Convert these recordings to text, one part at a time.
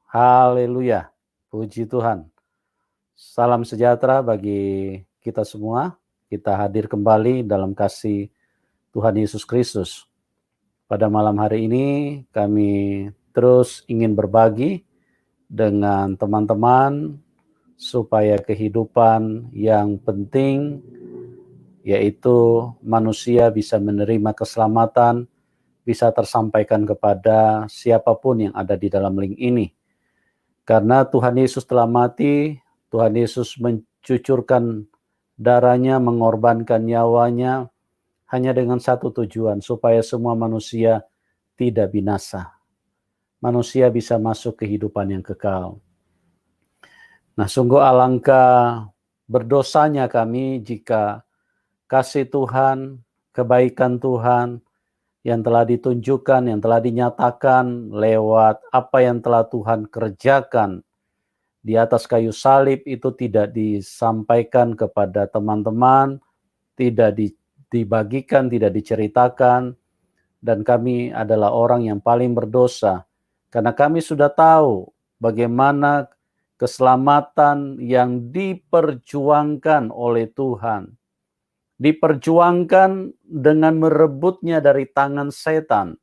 Haleluya, puji Tuhan. Salam sejahtera bagi kita semua. Kita hadir kembali dalam kasih Tuhan Yesus Kristus. Pada malam hari ini kami terus ingin berbagi dengan teman-teman supaya kehidupan yang penting, yaitu manusia bisa menerima keselamatan, bisa tersampaikan kepada siapapun yang ada di dalam link ini. Karena Tuhan Yesus telah mati, Tuhan Yesus mencucurkan darahnya, mengorbankan nyawanya, hanya dengan satu tujuan, supaya semua manusia tidak binasa. Manusia bisa masuk kehidupan yang kekal. Nah, sungguh alangkah berdosanya kami jika kasih Tuhan, kebaikan Tuhan, yang telah ditunjukkan, yang telah dinyatakan lewat apa yang telah Tuhan kerjakan di atas kayu salib itu tidak disampaikan kepada teman-teman, tidak dibagikan, tidak diceritakan, dan kami adalah orang yang paling berdosa, karena kami sudah tahu bagaimana keselamatan yang diperjuangkan oleh Tuhan, diperjuangkan dengan merebutnya dari tangan setan.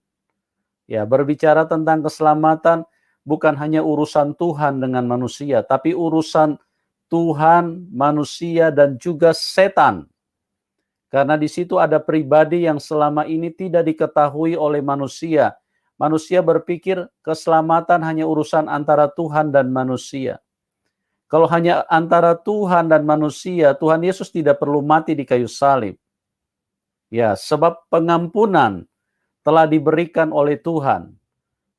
Ya, berbicara tentang keselamatan bukan hanya urusan Tuhan dengan manusia, tapi urusan Tuhan, manusia, dan juga setan. Karena di situ ada pribadi yang selama ini tidak diketahui oleh manusia. Manusia berpikir keselamatan hanya urusan antara Tuhan dan manusia. Kalau hanya antara Tuhan dan manusia, Tuhan Yesus tidak perlu mati di kayu salib. Ya, sebab pengampunan telah diberikan oleh Tuhan.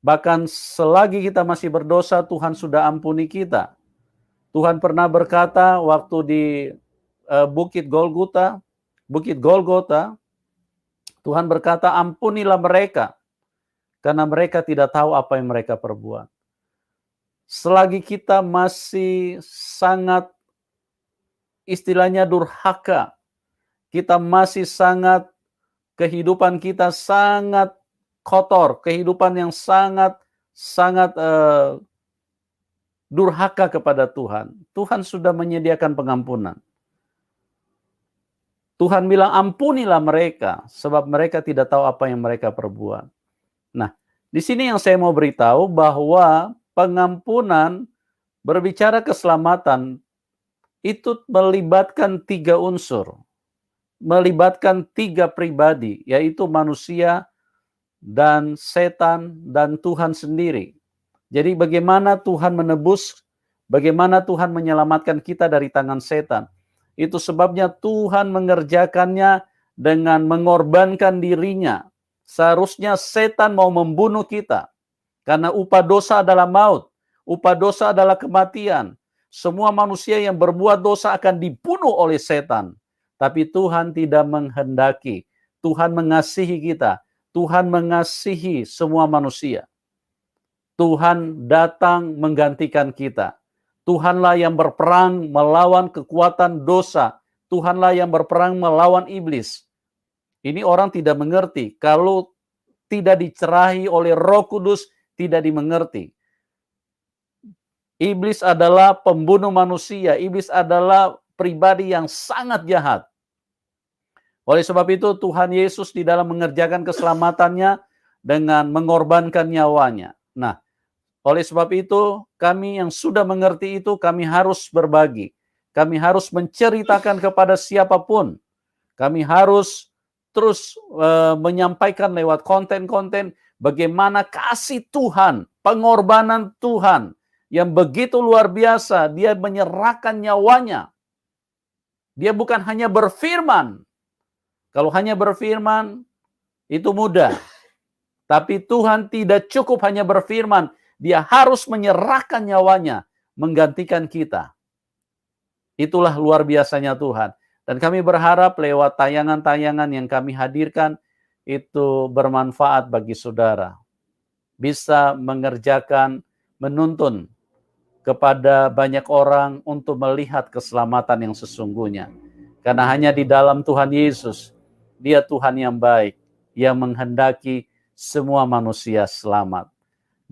Bahkan selagi kita masih berdosa, Tuhan sudah ampuni kita. Tuhan pernah berkata waktu di Bukit Golgota, Tuhan berkata, ampunilah mereka, karena mereka tidak tahu apa yang mereka perbuat. Selagi kita masih sangat istilahnya durhaka, kita masih sangat, kehidupan kita sangat kotor, kehidupan yang sangat durhaka kepada Tuhan. Tuhan sudah menyediakan pengampunan. Tuhan bilang ampunilah mereka, sebab mereka tidak tahu apa yang mereka perbuat. Nah, di sini yang saya mau beritahu bahwa pengampunan, berbicara keselamatan, itu melibatkan 3 unsur. Melibatkan 3 pribadi, yaitu manusia, dan setan, dan Tuhan sendiri. Jadi bagaimana Tuhan menebus, bagaimana Tuhan menyelamatkan kita dari tangan setan. Itu sebabnya Tuhan mengerjakannya dengan mengorbankan dirinya. Seharusnya setan mau membunuh kita. Karena upah dosa adalah maut. Upah dosa adalah kematian. Semua manusia yang berbuat dosa akan dibunuh oleh setan. Tapi Tuhan tidak menghendaki. Tuhan mengasihi kita. Tuhan mengasihi semua manusia. Tuhan datang menggantikan kita. Tuhanlah yang berperang melawan kekuatan dosa. Tuhanlah yang berperang melawan iblis. Ini orang tidak mengerti. Kalau tidak dicerahi oleh Roh Kudus, tidak dimengerti. Iblis adalah pembunuh manusia. Iblis adalah pribadi yang sangat jahat. Oleh sebab itu Tuhan Yesus di dalam mengerjakan keselamatannya dengan mengorbankan nyawanya. Nah, oleh sebab itu kami yang sudah mengerti itu, kami harus berbagi. Kami harus menceritakan kepada siapapun. Kami harus terus menyampaikan lewat konten-konten bagaimana kasih Tuhan, pengorbanan Tuhan yang begitu luar biasa. Dia menyerahkan nyawanya. Dia bukan hanya berfirman. Kalau hanya berfirman, itu mudah. Tapi Tuhan tidak cukup hanya berfirman. Dia harus menyerahkan nyawanya, menggantikan kita. Itulah luar biasanya Tuhan. Dan kami berharap lewat tayangan-tayangan yang kami hadirkan, itu bermanfaat bagi saudara. Bisa mengerjakan, menuntun kepada banyak orang untuk melihat keselamatan yang sesungguhnya. Karena hanya di dalam Tuhan Yesus, Dia Tuhan yang baik, yang menghendaki semua manusia selamat.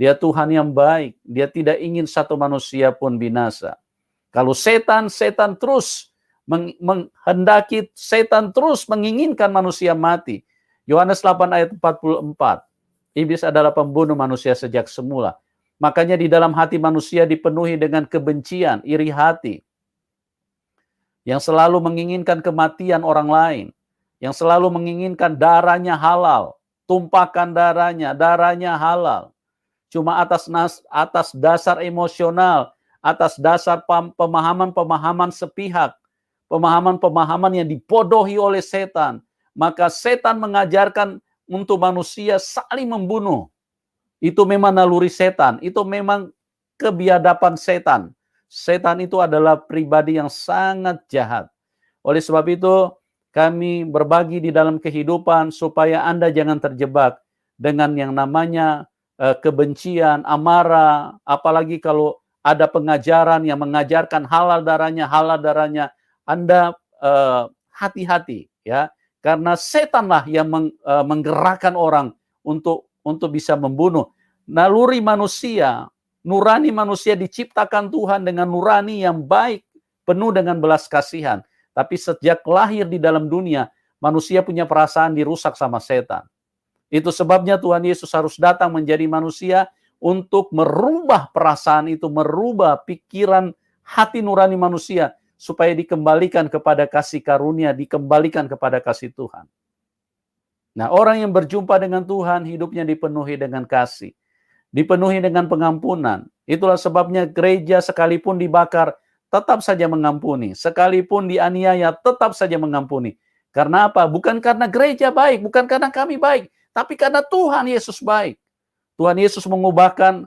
Dia Tuhan yang baik. Dia tidak ingin satu manusia pun binasa. Kalau setan terus menghendaki, setan terus menginginkan manusia mati. Yohanes 8 ayat 44. Iblis adalah pembunuh manusia sejak semula. Makanya di dalam hati manusia dipenuhi dengan kebencian, iri hati, yang selalu menginginkan kematian orang lain, yang selalu menginginkan darahnya halal, tumpahkan darahnya halal. Cuma atas dasar emosional, atas dasar pemahaman-pemahaman sepihak, pemahaman-pemahaman yang dibodohi oleh setan. Maka setan mengajarkan untuk manusia saling membunuh. Itu memang naluri setan, itu memang kebiadaban setan. Setan itu adalah pribadi yang sangat jahat. Oleh sebab itu, kami berbagi di dalam kehidupan supaya Anda jangan terjebak dengan yang namanya kebencian, amarah, apalagi kalau ada pengajaran yang mengajarkan halal darahnya, Anda hati-hati ya, karena setanlah yang menggerakkan orang untuk bisa membunuh. Naluri manusia, nurani manusia diciptakan Tuhan dengan nurani yang baik, penuh dengan belas kasihan. Tapi sejak lahir di dalam dunia, manusia punya perasaan dirusak sama setan. Itu sebabnya Tuhan Yesus harus datang menjadi manusia untuk merubah perasaan itu, merubah pikiran hati nurani manusia, supaya dikembalikan kepada kasih karunia, dikembalikan kepada kasih Tuhan. Nah, orang yang berjumpa dengan Tuhan, hidupnya dipenuhi dengan kasih, dipenuhi dengan pengampunan. Itulah sebabnya gereja sekalipun dibakar, tetap saja mengampuni. Sekalipun dianiaya, tetap saja mengampuni. Karena apa? Bukan karena gereja baik, bukan karena kami baik, tapi karena Tuhan Yesus baik. Tuhan Yesus mengubahkan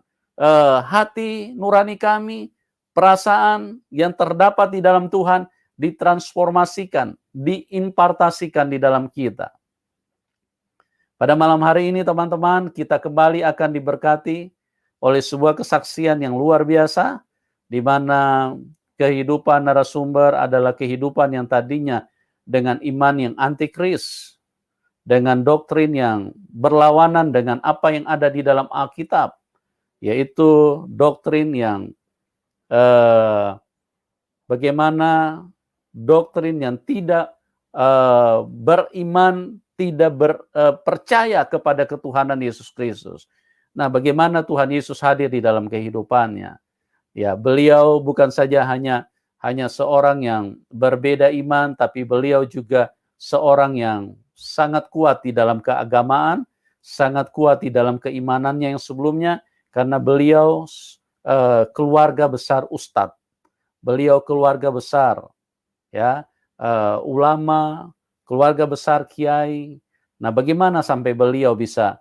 hati nurani kami, perasaan yang terdapat di dalam Tuhan, ditransformasikan, diimpartasikan di dalam kita. Pada malam hari ini teman-teman, kita kembali akan diberkati oleh sebuah kesaksian yang luar biasa, di mana kehidupan narasumber adalah kehidupan yang tadinya dengan iman yang antikris, dengan doktrin yang berlawanan dengan apa yang ada di dalam Alkitab, yaitu doktrin yang bagaimana doktrin yang tidak beriman, tidak percaya kepada ketuhanan Yesus Kristus. Nah, bagaimana Tuhan Yesus hadir di dalam kehidupannya? Ya, beliau bukan saja hanya seorang yang berbeda iman, tapi beliau juga seorang yang sangat kuat di dalam keagamaan, sangat kuat di dalam keimanannya yang sebelumnya, karena beliau keluarga besar ustadz, beliau keluarga besar ya, ulama, keluarga besar kiai. Nah, bagaimana sampai beliau bisa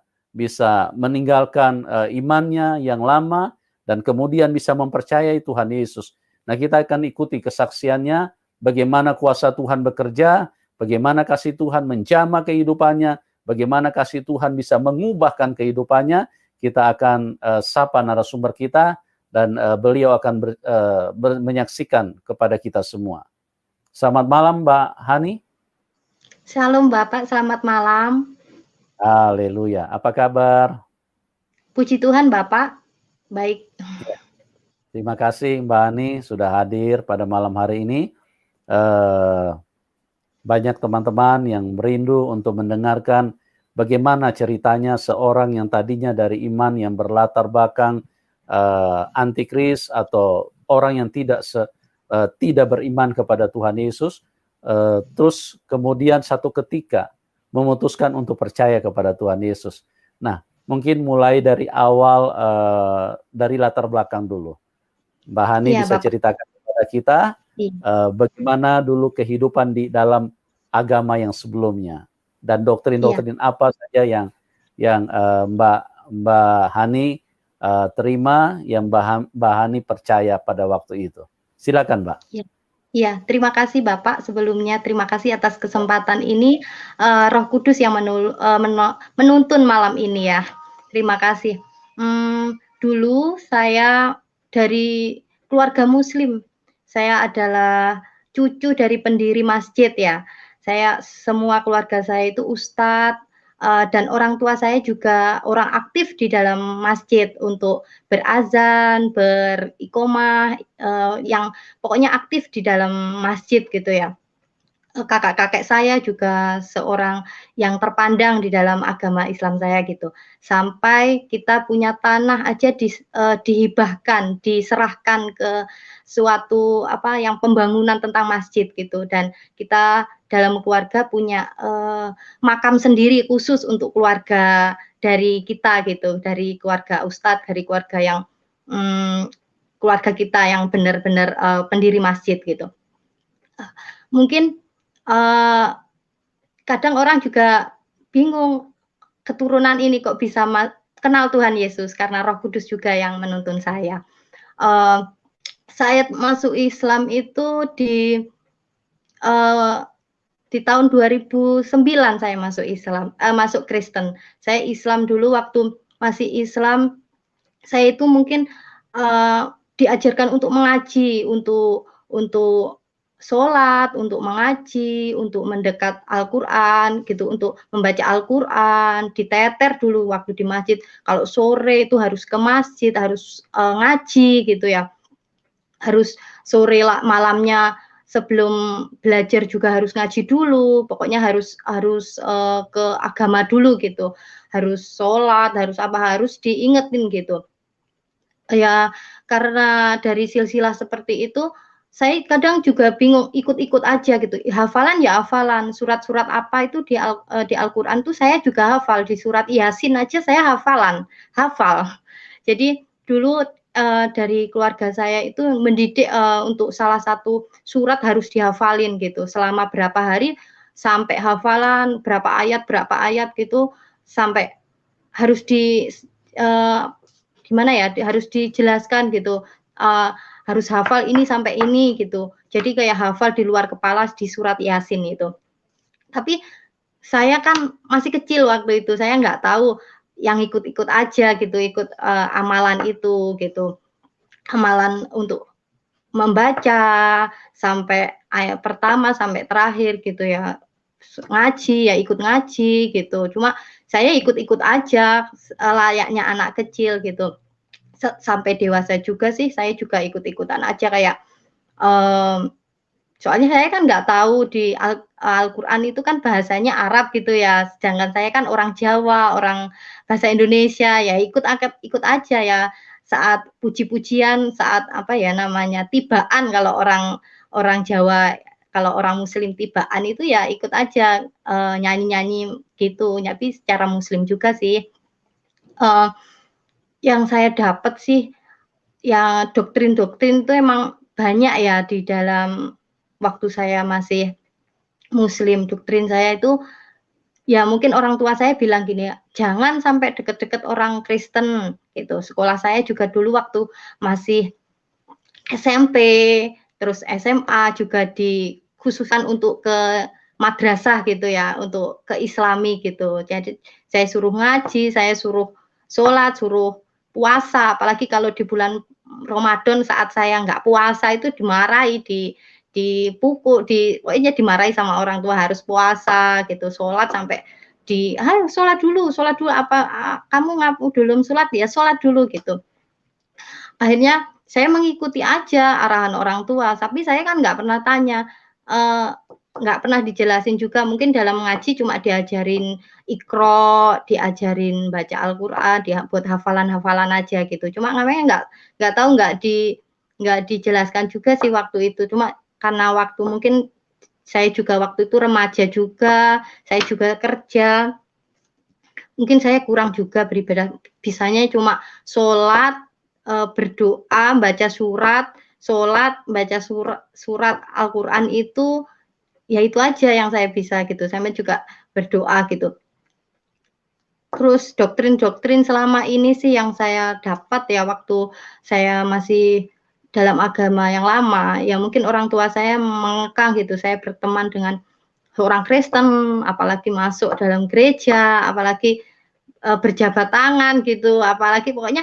meninggalkan imannya yang lama dan kemudian bisa mempercayai Tuhan Yesus. Nah, kita akan ikuti kesaksiannya, bagaimana kuasa Tuhan bekerja, bagaimana kasih Tuhan menjamah kehidupannya, bagaimana kasih Tuhan bisa mengubahkan kehidupannya. Kita akan sapa narasumber kita, dan beliau akan menyaksikan kepada kita semua. Selamat malam Mbak Hani. Shalom Bapak, selamat malam. Haleluya. Apa kabar? Puji Tuhan Bapak, baik. Ya. Terima kasih Mbak Hani sudah hadir pada malam hari ini. Banyak teman-teman yang merindu untuk mendengarkan bagaimana ceritanya seorang yang tadinya dari iman yang berlatar belakang antikris atau orang yang tidak beriman kepada Tuhan Yesus, terus kemudian satu ketika memutuskan untuk percaya kepada Tuhan Yesus. Nah, mungkin mulai dari awal, dari latar belakang dulu. Mbak Hani ya, bisa Bapak ceritakan kepada kita bagaimana dulu kehidupan di dalam agama yang sebelumnya, dan doktrin-doktrin apa saja yang Mbak Hani terima, yang Mbak Hani percaya pada waktu itu. Silakan Mbak. Ya, terima kasih Bapak. Sebelumnya terima kasih atas kesempatan ini, Roh Kudus yang menuntun malam ini ya. Terima kasih. Dulu saya dari keluarga Muslim. Saya adalah cucu dari pendiri masjid ya. Semua keluarga saya itu ustadz, dan orang tua saya juga orang aktif di dalam masjid untuk berazan, beriqomah, yang pokoknya aktif di dalam masjid gitu ya. Kakak-kakek saya juga seorang yang terpandang di dalam agama Islam saya gitu. Sampai kita punya tanah aja dihibahkan, diserahkan ke suatu apa yang pembangunan tentang masjid gitu, dan kita dalam keluarga punya, makam sendiri khusus untuk keluarga dari kita gitu, dari keluarga ustadz, dari keluarga yang, keluarga kita yang benar-benar, pendiri masjid gitu. Mungkin kadang orang juga bingung, keturunan ini kok bisa kenal Tuhan Yesus, karena Roh Kudus juga yang menuntun saya. Saya masuk Islam itu di tahun 2009 saya masuk Islam, masuk Kristen. Saya Islam dulu waktu masih Islam, saya itu mungkin, diajarkan untuk mengaji, untuk sholat, untuk mengaji, untuk mendekat Al-Quran gitu, untuk membaca Al-Quran, diteter dulu waktu di masjid. Kalau sore itu harus ke masjid, harus ngaji gitu ya. Harus sore malamnya sebelum belajar juga harus ngaji dulu. Pokoknya harus ke agama dulu gitu. Harus sholat, harus apa, harus diingetin gitu. Ya, karena dari silsilah seperti itu, saya kadang juga bingung, ikut-ikut aja gitu. Hafalan ya hafalan, surat-surat apa itu di Al-Quran tuh saya juga hafal, di surat Yasin aja saya hafal. Jadi dulu dari keluarga saya itu mendidik untuk salah satu surat harus dihafalin gitu, selama berapa hari sampai hafalan, berapa ayat gitu, sampai harus gimana ya, harus dijelaskan gitu, harus hafal ini sampai ini gitu. Jadi kayak hafal di luar kepala di surat Yasin itu. Tapi saya kan masih kecil waktu itu, saya nggak tahu, yang ikut-ikut aja gitu, ikut amalan itu gitu. Amalan untuk membaca sampai ayat pertama sampai terakhir gitu ya. Ngaji ya ikut ngaji gitu. Cuma saya ikut-ikut aja layaknya anak kecil gitu. Sampai dewasa juga sih saya juga ikut-ikutan aja kayak, soalnya saya kan nggak tahu di Al-Quran itu kan bahasanya Arab gitu ya, sedangkan saya kan orang Jawa, orang bahasa Indonesia, ya ikut aja ya, saat puji-pujian, saat apa ya namanya, tibaan kalau orang Jawa, kalau orang Muslim tibaan itu ya ikut aja, nyanyi-nyanyi gitu, tapi secara Muslim juga sih. Yang saya dapat sih, ya doktrin-doktrin itu emang banyak ya di dalam waktu saya masih Muslim. Doktrin saya itu, ya mungkin orang tua saya bilang gini, jangan sampai deket-deket orang Kristen gitu. Sekolah saya juga dulu waktu masih SMP, terus SMA juga dikhususkan untuk ke madrasah gitu ya, untuk ke Islami gitu. Jadi saya suruh ngaji, saya suruh sholat, suruh puasa, apalagi kalau di bulan Ramadan saat saya nggak puasa itu dimarahi, dipukul, pokoknya dimarahi sama orang tua, harus puasa gitu, sholat sampai ayo sholat dulu, apa kamu belum sholat ya, sholat dulu gitu. Akhirnya saya mengikuti aja arahan orang tua, tapi saya kan nggak pernah tanya, nggak pernah dijelasin juga, mungkin dalam ngaji cuma diajarin Iqra, diajarin baca Al-Quran, buat hafalan-hafalan aja gitu. Cuma namanya nggak tahu, nggak dijelaskan juga sih waktu itu. Cuma karena waktu mungkin saya juga waktu itu remaja juga, saya juga kerja, mungkin saya kurang juga beribadah, bisanya cuma sholat, berdoa, baca surat, sholat, baca surat Al-Quran itu, ya itu aja yang saya bisa gitu, saya juga berdoa gitu. Terus doktrin-doktrin selama ini sih yang saya dapat ya waktu saya masih dalam agama yang lama, ya mungkin orang tua saya mengekang gitu, saya berteman dengan seorang Kristen, apalagi masuk dalam gereja, apalagi berjabat tangan gitu, apalagi pokoknya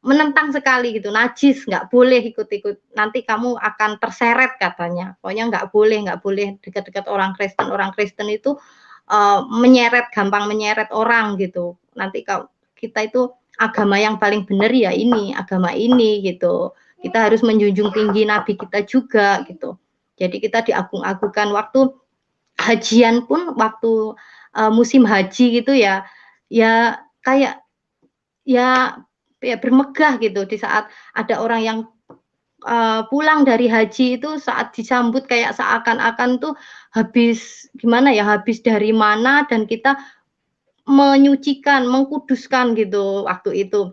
menentang sekali gitu, najis, nggak boleh ikut-ikut, nanti kamu akan terseret katanya, pokoknya nggak boleh dekat-dekat orang Kristen itu gampang menyeret orang gitu. Nanti kalau kita itu agama yang paling benar ya ini, agama ini gitu. Kita harus menjunjung tinggi nabi kita juga gitu. Jadi kita diagung-agungkan waktu hajian pun waktu musim haji gitu ya, ya kayak ya bermegah gitu di saat ada orang yang pulang dari haji itu saat disambut kayak seakan-akan tuh habis gimana ya, habis dari mana dan kita menyucikan, mengkuduskan gitu waktu itu.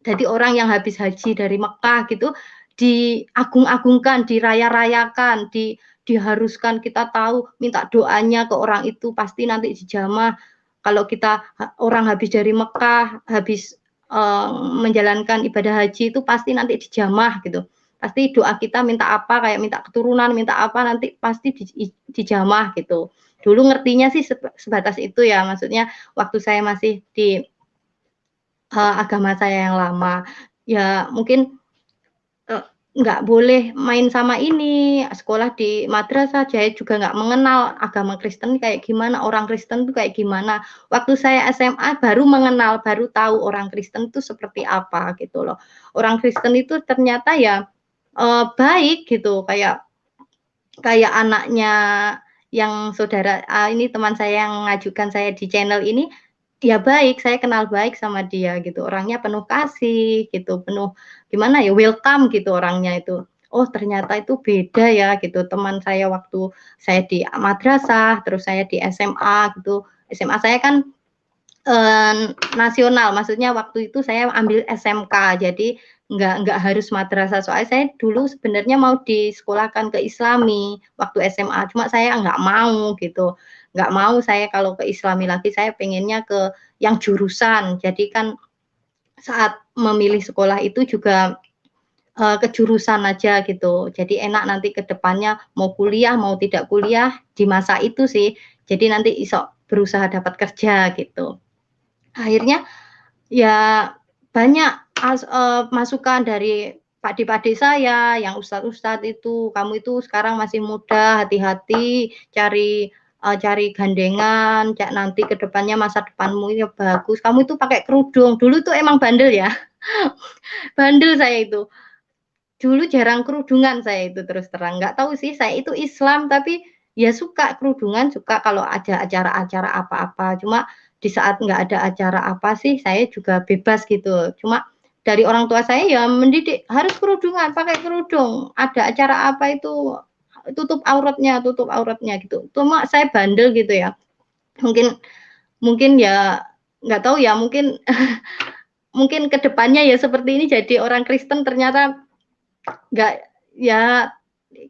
Jadi orang yang habis haji dari Mekah gitu diagung-agungkan, diraya-rayakan, diharuskan kita tahu minta doanya ke orang itu pasti nanti dijamah. Kalau kita orang habis dari Mekah, habis menjalankan ibadah haji itu pasti nanti dijamah gitu. Pasti doa kita minta apa kayak minta keturunan, minta apa nanti pasti dijamah gitu. Dulu ngertinya sih sebatas itu ya, maksudnya waktu saya masih di agama saya yang lama. Ya mungkin nggak boleh main sama ini, sekolah di madrasah, saya juga nggak mengenal agama Kristen kayak gimana, orang Kristen itu kayak gimana. Waktu saya SMA baru mengenal, baru tahu orang Kristen itu seperti apa gitu loh. Orang Kristen itu ternyata ya baik gitu, kayak anaknya yang saudara ini teman saya yang mengajukan saya di channel ini, dia baik, saya kenal baik sama dia gitu, orangnya penuh kasih gitu, penuh gimana ya, welcome gitu orangnya itu. Oh ternyata itu beda ya gitu, teman saya waktu saya di madrasah, terus saya di SMA gitu. SMA saya kan nasional, maksudnya waktu itu saya ambil SMK, jadi nggak harus madrasah. Soalnya saya dulu sebenarnya mau disekolahkan ke Islami waktu SMA, cuma saya nggak mau gitu. Nggak mau saya kalau ke Islami lagi, saya pengennya ke yang jurusan. Jadi kan saat memilih sekolah itu juga kejurusan aja gitu. Jadi enak nanti ke depannya mau kuliah, mau tidak kuliah di masa itu sih. Jadi nanti iso berusaha dapat kerja gitu. Akhirnya ya banyak masukan dari pakde-pakde saya yang ustadz-ustadz itu, "Kamu itu sekarang masih muda, hati-hati, cari gandengan, nanti ke depannya masa depanmu ini bagus. Kamu itu pakai kerudung." Dulu tuh emang bandel ya, bandel saya itu. Dulu jarang kerudungan saya itu terus terang, nggak tahu sih saya itu Islam tapi ya suka kerudungan, suka kalau ada acara-acara apa-apa. Cuma di saat nggak ada acara apa sih saya juga bebas gitu. Cuma dari orang tua saya ya mendidik harus kerudungan, pakai kerudung. Ada acara apa itu tutup auratnya gitu. Cuma saya bandel gitu ya. Mungkin mungkin ya nggak tahu ya, mungkin mungkin kedepannya ya seperti ini jadi orang Kristen ternyata nggak ya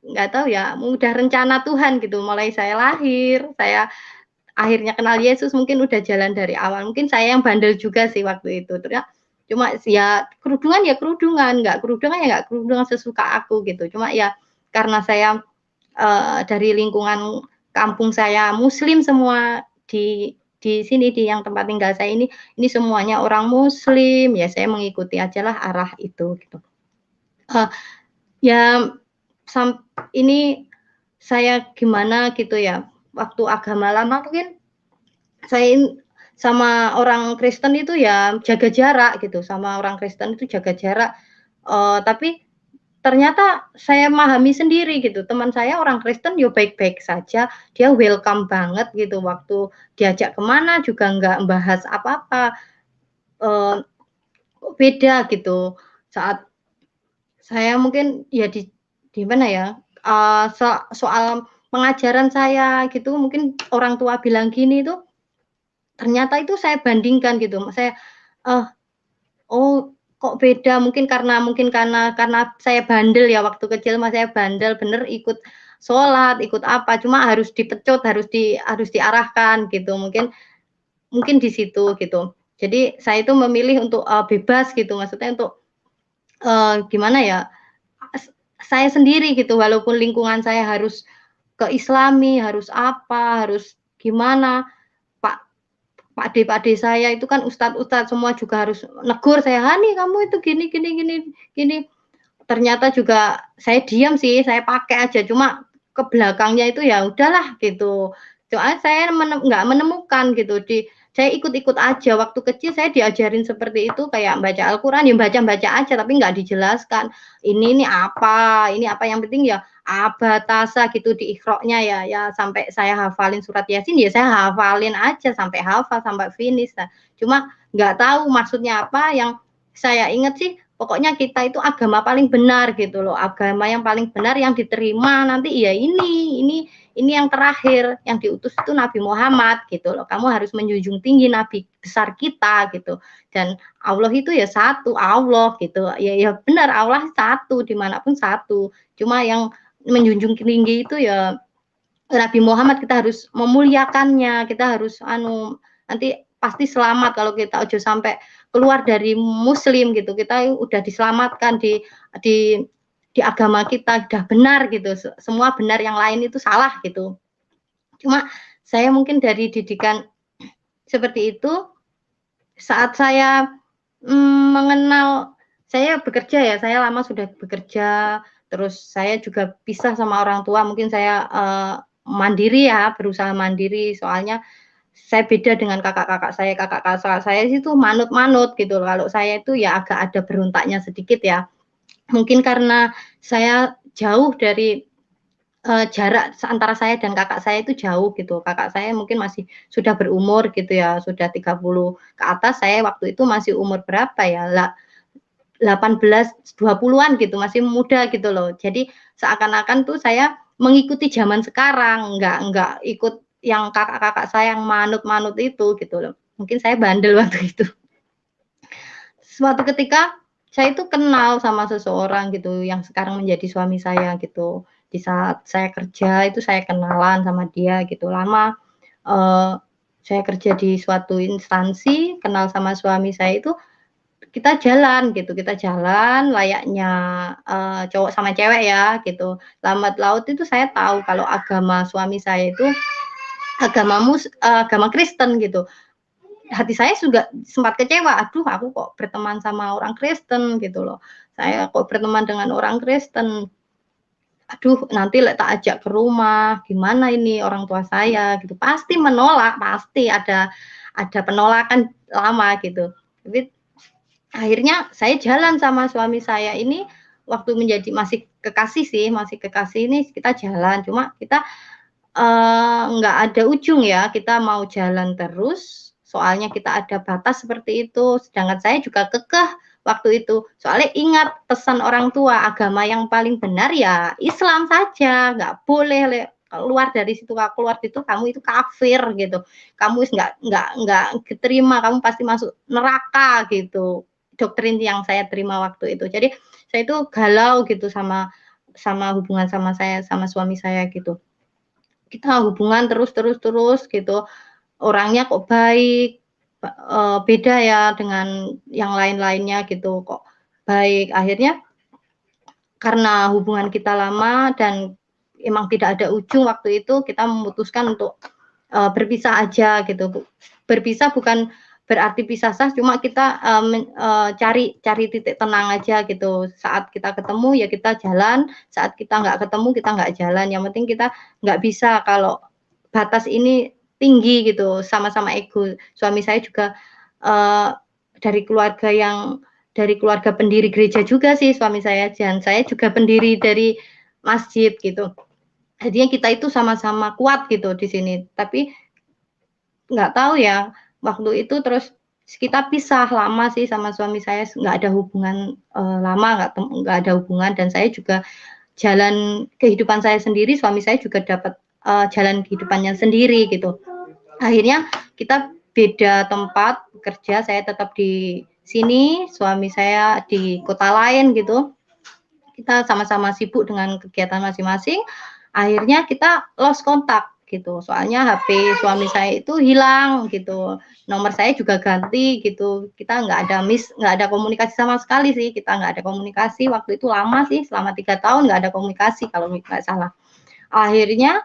nggak tahu ya, udah rencana Tuhan gitu. Mulai saya lahir, saya akhirnya kenal Yesus mungkin udah jalan dari awal. Mungkin saya yang bandel juga sih waktu itu. Terus cuma ya kerudungan ya kerudungan, nggak kerudungan ya nggak kerudungan sesuka aku gitu. Cuma ya karena saya dari lingkungan kampung saya Muslim semua di sini di yang tempat tinggal saya ini semuanya orang Muslim ya saya mengikuti ajalah arah itu gitu. Ya ini saya gimana gitu ya, waktu agama lama mungkin saya sama orang Kristen itu ya jaga jarak gitu, sama orang Kristen itu jaga jarak, tapi ternyata saya memahami sendiri gitu, teman saya orang Kristen ya baik-baik saja, dia welcome banget gitu, waktu diajak kemana juga nggak bahas apa-apa, beda gitu. Saat saya mungkin ya di mana ya, soal pengajaran saya gitu mungkin orang tua bilang gini tuh, ternyata itu saya bandingkan gitu, saya, oh kok beda mungkin karena saya bandel ya waktu kecil saya bandel bener ikut sholat, ikut apa, cuma harus dipecut, harus diarahkan gitu, mungkin di situ gitu. Jadi saya itu memilih untuk, bebas gitu, maksudnya untuk, gimana ya, saya sendiri gitu, walaupun lingkungan saya harus ke Islami, harus apa, harus gimana, pakde-pakde saya itu kan ustadz-ustadz semua juga harus negur saya, "Hani kamu itu gini gini gini gini." Ternyata juga saya diam sih, saya pakai aja, cuma ke belakangnya itu ya udahlah gitu. Soalnya saya nggak menemukan gitu saya ikut-ikut aja. Waktu kecil saya diajarin seperti itu, kayak baca Al-Quran, ya baca-baca aja, tapi nggak dijelaskan. Ini apa, yang penting ya abatasa gitu di ikhro'nya ya sampai saya hafalin surat Yasin, ya saya hafalin aja sampai hafal, sampai finish. Nah, cuma nggak tahu maksudnya apa. Yang saya ingat sih, pokoknya kita itu agama paling benar gitu loh. Agama yang paling benar yang diterima nanti ya ini yang terakhir, yang diutus itu Nabi Muhammad gitu loh. Kamu harus menjunjung tinggi Nabi besar kita gitu. Dan Allah itu ya satu, Allah gitu. Ya benar, Allah satu, dimanapun satu. Cuma yang menjunjung tinggi itu ya Nabi Muhammad, kita harus memuliakannya, kita harus nanti pasti selamat kalau kita ojo sampai keluar dari muslim gitu. Kita udah diselamatkan di di agama kita udah benar gitu, semua benar, yang lain itu salah gitu. Cuma saya mungkin dari didikan seperti itu, saat saya mengenal, saya bekerja ya, saya lama sudah bekerja, terus saya juga pisah sama orang tua, mungkin saya mandiri ya, berusaha mandiri, soalnya saya beda dengan kakak-kakak saya itu manut-manut gitu. Kalau saya itu ya agak ada berontaknya sedikit ya. Mungkin karena saya jauh dari jarak antara saya dan kakak saya itu jauh gitu. Kakak saya mungkin masih sudah berumur gitu ya, sudah 30 ke atas, saya waktu itu masih umur berapa ya, 18, 20-an gitu, masih muda gitu loh. Jadi seakan-akan tuh saya mengikuti zaman sekarang, enggak ikut yang kakak-kakak saya yang manut-manut itu gitu loh. Mungkin saya bandel waktu itu. Suatu ketika saya itu kenal sama seseorang gitu yang sekarang menjadi suami saya gitu. Di saat saya kerja itu saya kenalan sama dia gitu. Lama saya kerja di suatu instansi, kenal sama suami saya itu, kita jalan gitu, kita jalan layaknya cowok sama cewek ya gitu. Lambat laut itu saya tahu kalau agama suami saya itu agama Kristen gitu. Hati saya juga sempat kecewa, aduh aku kok berteman sama orang Kristen gitu loh. Saya kok berteman dengan orang Kristen. Aduh, nanti tak ajak ke rumah, gimana ini orang tua saya gitu. Pasti menolak, pasti ada penolakan lama gitu. Tapi akhirnya saya jalan sama suami saya ini, waktu masih kekasih sih, masih kekasih ini kita jalan, cuma kita nggak ada ujung ya, kita mau jalan terus, soalnya kita ada batas seperti itu, sedangkan saya juga kekeh waktu itu. Soalnya ingat pesan orang tua, agama yang paling benar ya Islam saja, nggak boleh keluar dari situ, keluar itu kamu itu kafir gitu. Kamu nggak diterima, kamu pasti masuk neraka gitu. Doktrin yang saya terima waktu itu. Jadi saya itu galau gitu sama hubungan sama suami saya gitu. Kita hubungan terus gitu, orangnya kok baik, beda ya dengan yang lain-lainnya gitu, kok baik. Akhirnya karena hubungan kita lama dan emang tidak ada ujung waktu itu, kita memutuskan untuk berpisah aja gitu. Berpisah bukan berarti pisah sah, cuma kita cari titik tenang aja gitu. Saat kita ketemu ya kita jalan, saat kita nggak ketemu kita nggak jalan. Yang penting kita nggak bisa kalau batas ini tinggi gitu, sama-sama ego. Suami saya juga dari keluarga pendiri gereja juga sih suami saya, dan saya juga pendiri dari masjid gitu. Jadinya kita itu sama-sama kuat gitu di sini. Tapi nggak tahu ya, waktu itu terus kita pisah lama sih sama suami saya, nggak ada hubungan lama, nggak ada hubungan, dan saya juga jalan kehidupan saya sendiri, suami saya juga dapat jalan kehidupannya sendiri gitu. Akhirnya kita beda tempat bekerja, saya tetap di sini, suami saya di kota lain gitu. Kita sama-sama sibuk dengan kegiatan masing-masing. Akhirnya kita lost kontak gitu. Soalnya HP suami saya itu hilang gitu. Nomor saya juga ganti gitu. Kita nggak ada komunikasi sama sekali sih. Kita nggak ada komunikasi waktu itu lama sih, selama 3 tahun nggak ada komunikasi kalau nggak salah. Akhirnya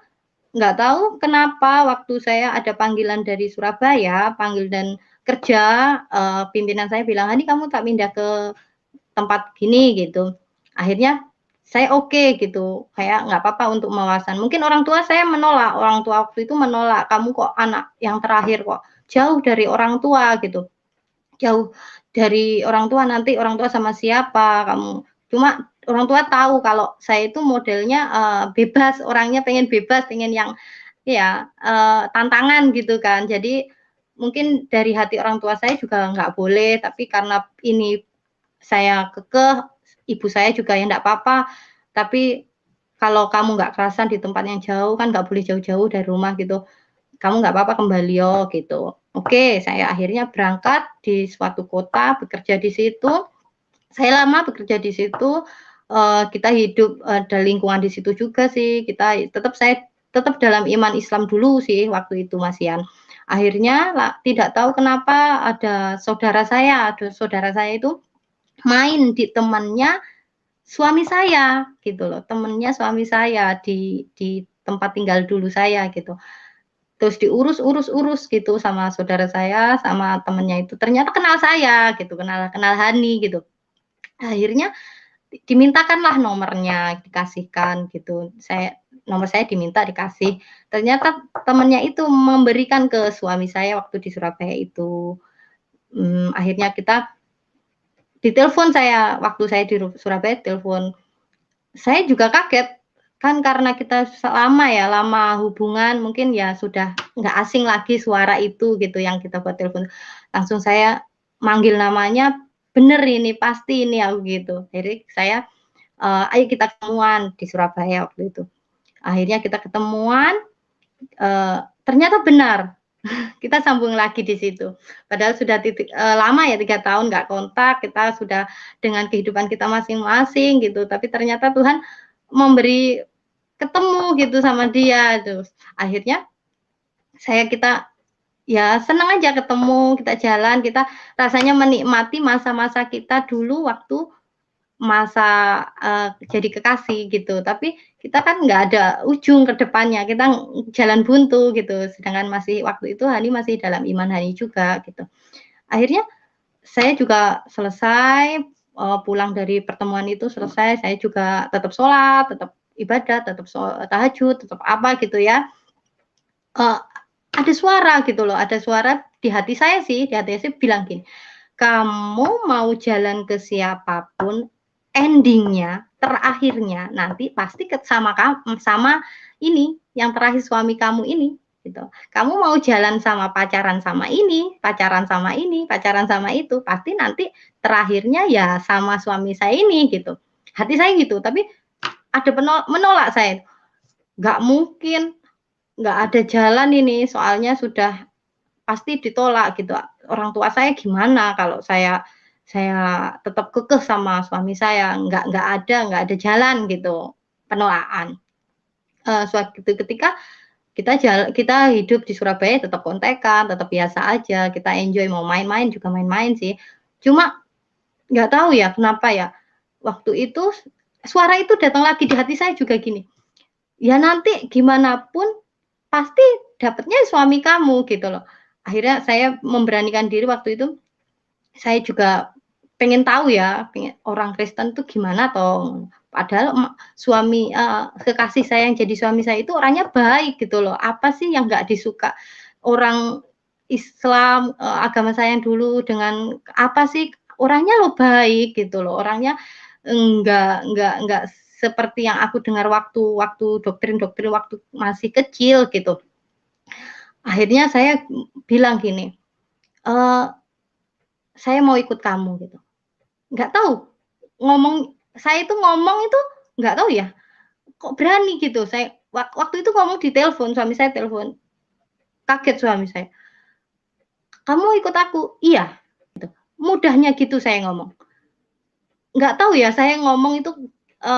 nggak tahu kenapa waktu saya ada panggilan dari Surabaya, panggilan kerja, pimpinan saya bilang, "Hani kamu tak pindah ke tempat gini," gitu. Akhirnya saya oke gitu, kayak nggak apa-apa untuk mawasan. Mungkin orang tua saya menolak, orang tua waktu itu menolak, "Kamu kok anak yang terakhir kok, jauh dari orang tua," gitu. "Jauh dari orang tua, nanti orang tua sama siapa kamu?" Cuma orang tua tahu kalau saya itu modelnya, bebas, orangnya pengen bebas, pengen yang ya, tantangan gitu kan. Jadi mungkin dari hati orang tua saya juga nggak boleh, tapi karena ini saya kekeh, ibu saya juga, "Ya enggak apa-apa, tapi kalau kamu nggak kerasan di tempat yang jauh, kan nggak boleh jauh-jauh dari rumah gitu, kamu nggak apa-apa kembali yo," gitu. Oke, saya akhirnya berangkat di suatu kota, bekerja di situ. Saya lama bekerja di situ, kita hidup, ada lingkungan di situ juga sih, saya tetap dalam iman Islam dulu sih waktu itu, Mas Yan. Akhirnya tidak tahu kenapa ada saudara saya itu main di temannya suami saya, gitu loh, temennya suami saya di tempat tinggal dulu saya, gitu. Terus diurus gitu sama saudara saya, sama temennya itu, ternyata kenal saya gitu, kenal kenal Hani gitu. Akhirnya dimintakanlah nomornya, dikasihkan gitu. Nomor saya diminta, dikasih. Ternyata temennya itu memberikan ke suami saya waktu di Surabaya itu. Akhirnya kita ditelepon saya, waktu saya di Surabaya telepon. Saya juga kaget, kan karena kita lama hubungan, mungkin ya sudah nggak asing lagi suara itu gitu yang kita buat telepon. Langsung saya manggil namanya, bener ini, pasti ini aku gitu. Jadi saya, "Ayo kita ketemuan," di Surabaya waktu itu. Akhirnya kita ketemuan, ternyata benar, kita sambung lagi di situ. Padahal sudah lama ya 3 tahun nggak kontak, kita sudah dengan kehidupan kita masing-masing gitu, tapi ternyata Tuhan memberi ketemu gitu sama dia, terus akhirnya kita ya senang aja ketemu, kita jalan, kita rasanya menikmati masa-masa kita dulu waktu masa, jadi kekasih gitu, tapi kita kan nggak ada ujung ke depannya, kita jalan buntu gitu, sedangkan waktu itu Hani masih dalam iman Hani juga gitu. Akhirnya saya juga selesai, pulang dari pertemuan itu selesai, saya juga tetap sholat, tetap ibadah, tetap tahajud, tetap apa gitu ya. Eee, ada suara gitu loh, ada suara di hati saya sih, di hati saya bilang gini, "Kamu mau jalan ke siapapun, ending-nya, terakhirnya nanti pasti sama ini, yang terakhir suami kamu ini," gitu. "Kamu mau jalan sama pacaran sama ini, pacaran sama ini, pacaran sama itu, pasti nanti terakhirnya ya sama suami saya ini," gitu. Hati saya gitu, tapi ada menolak saya, "Nggak mungkin, nggak ada jalan ini, soalnya sudah pasti ditolak gitu. Orang tua saya gimana kalau saya tetap kekeh sama suami saya, nggak ada jalan gitu, penolakan. Suatu ketika kita hidup di Surabaya tetap kontekan, tetap biasa aja, kita enjoy mau main-main juga main-main sih. Cuma nggak tahu ya kenapa ya, waktu itu suara itu datang lagi di hati saya juga gini, "Ya nanti gimana pun pasti dapatnya suami kamu," gitu loh. Akhirnya saya memberanikan diri waktu itu, saya juga pengen tahu ya, orang Kristen tuh gimana toh. Padahal kekasih saya yang jadi suami saya itu orangnya baik gitu loh. Apa sih yang nggak disuka orang Islam, agama saya yang dulu dengan apa sih, orangnya loh baik gitu loh, orangnya enggak seperti yang aku dengar waktu waktu doktrin-doktrin waktu masih kecil gitu. Akhirnya saya bilang gini, eee, "Saya mau ikut kamu," gitu. Nggak tahu, saya itu ngomong itu nggak tahu ya, kok berani gitu. Saya waktu itu ngomong di telepon, suami saya telepon, kaget suami saya, "Kamu ikut aku?" "Iya," gitu. Mudahnya gitu saya ngomong. Nggak tahu ya, saya ngomong itu,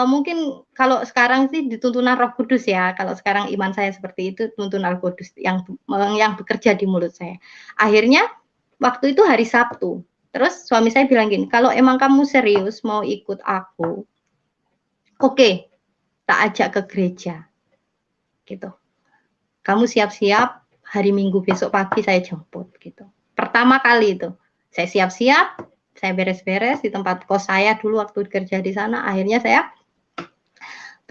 mungkin kalau sekarang sih di tuntunan Roh Kudus ya, kalau sekarang iman saya seperti itu, tuntunan Roh Kudus yang bekerja di mulut saya. Akhirnya waktu itu hari Sabtu, terus suami saya bilang gini, "Kalau emang kamu serius mau ikut aku, oke, tak ajak ke gereja," gitu. "Kamu siap-siap, hari Minggu besok pagi saya jemput," gitu. Pertama kali itu, saya siap-siap, saya beres-beres di tempat kos saya dulu waktu kerja di sana, akhirnya saya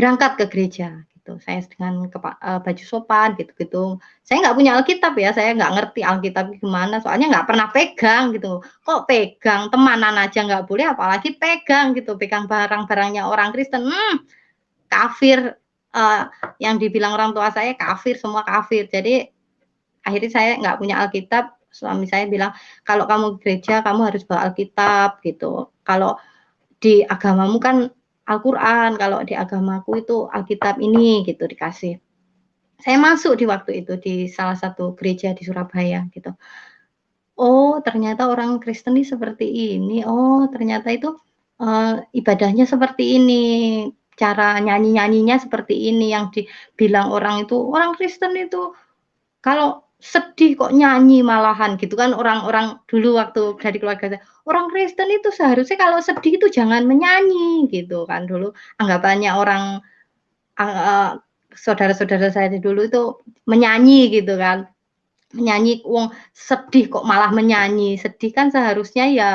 berangkat ke gereja gitu. Saya dengan baju sopan gitu-gitu. Saya nggak punya Alkitab ya, saya nggak ngerti Alkitab gimana, soalnya nggak pernah pegang gitu. Kok pegang, temanan aja nggak boleh, apalagi pegang gitu, pegang barang-barangnya orang Kristen. Kafir, yang dibilang orang tua saya kafir, semua kafir. Jadi akhirnya saya nggak punya Alkitab, suami saya bilang, "Kalau kamu gereja, kamu harus bawa Alkitab," gitu. "Kalau di agamamu kan Al-Quran, kalau di agamaku itu Alkitab ini," gitu dikasih. Saya masuk di waktu itu di salah satu gereja di Surabaya gitu. Oh, ternyata orang Kristen ini seperti ini. Oh, ternyata itu, ibadahnya seperti ini, cara nyanyi-nyanyinya seperti ini, yang dibilang orang itu, orang Kristen itu kalau sedih kok nyanyi malahan gitu kan, orang-orang dulu waktu dari keluarga saya, orang Kristen itu seharusnya kalau sedih itu jangan menyanyi gitu kan dulu anggapannya orang, eee, saudara-saudara saya dulu itu menyanyi gitu kan. Menyanyi, wong sedih kok malah menyanyi, sedih kan seharusnya ya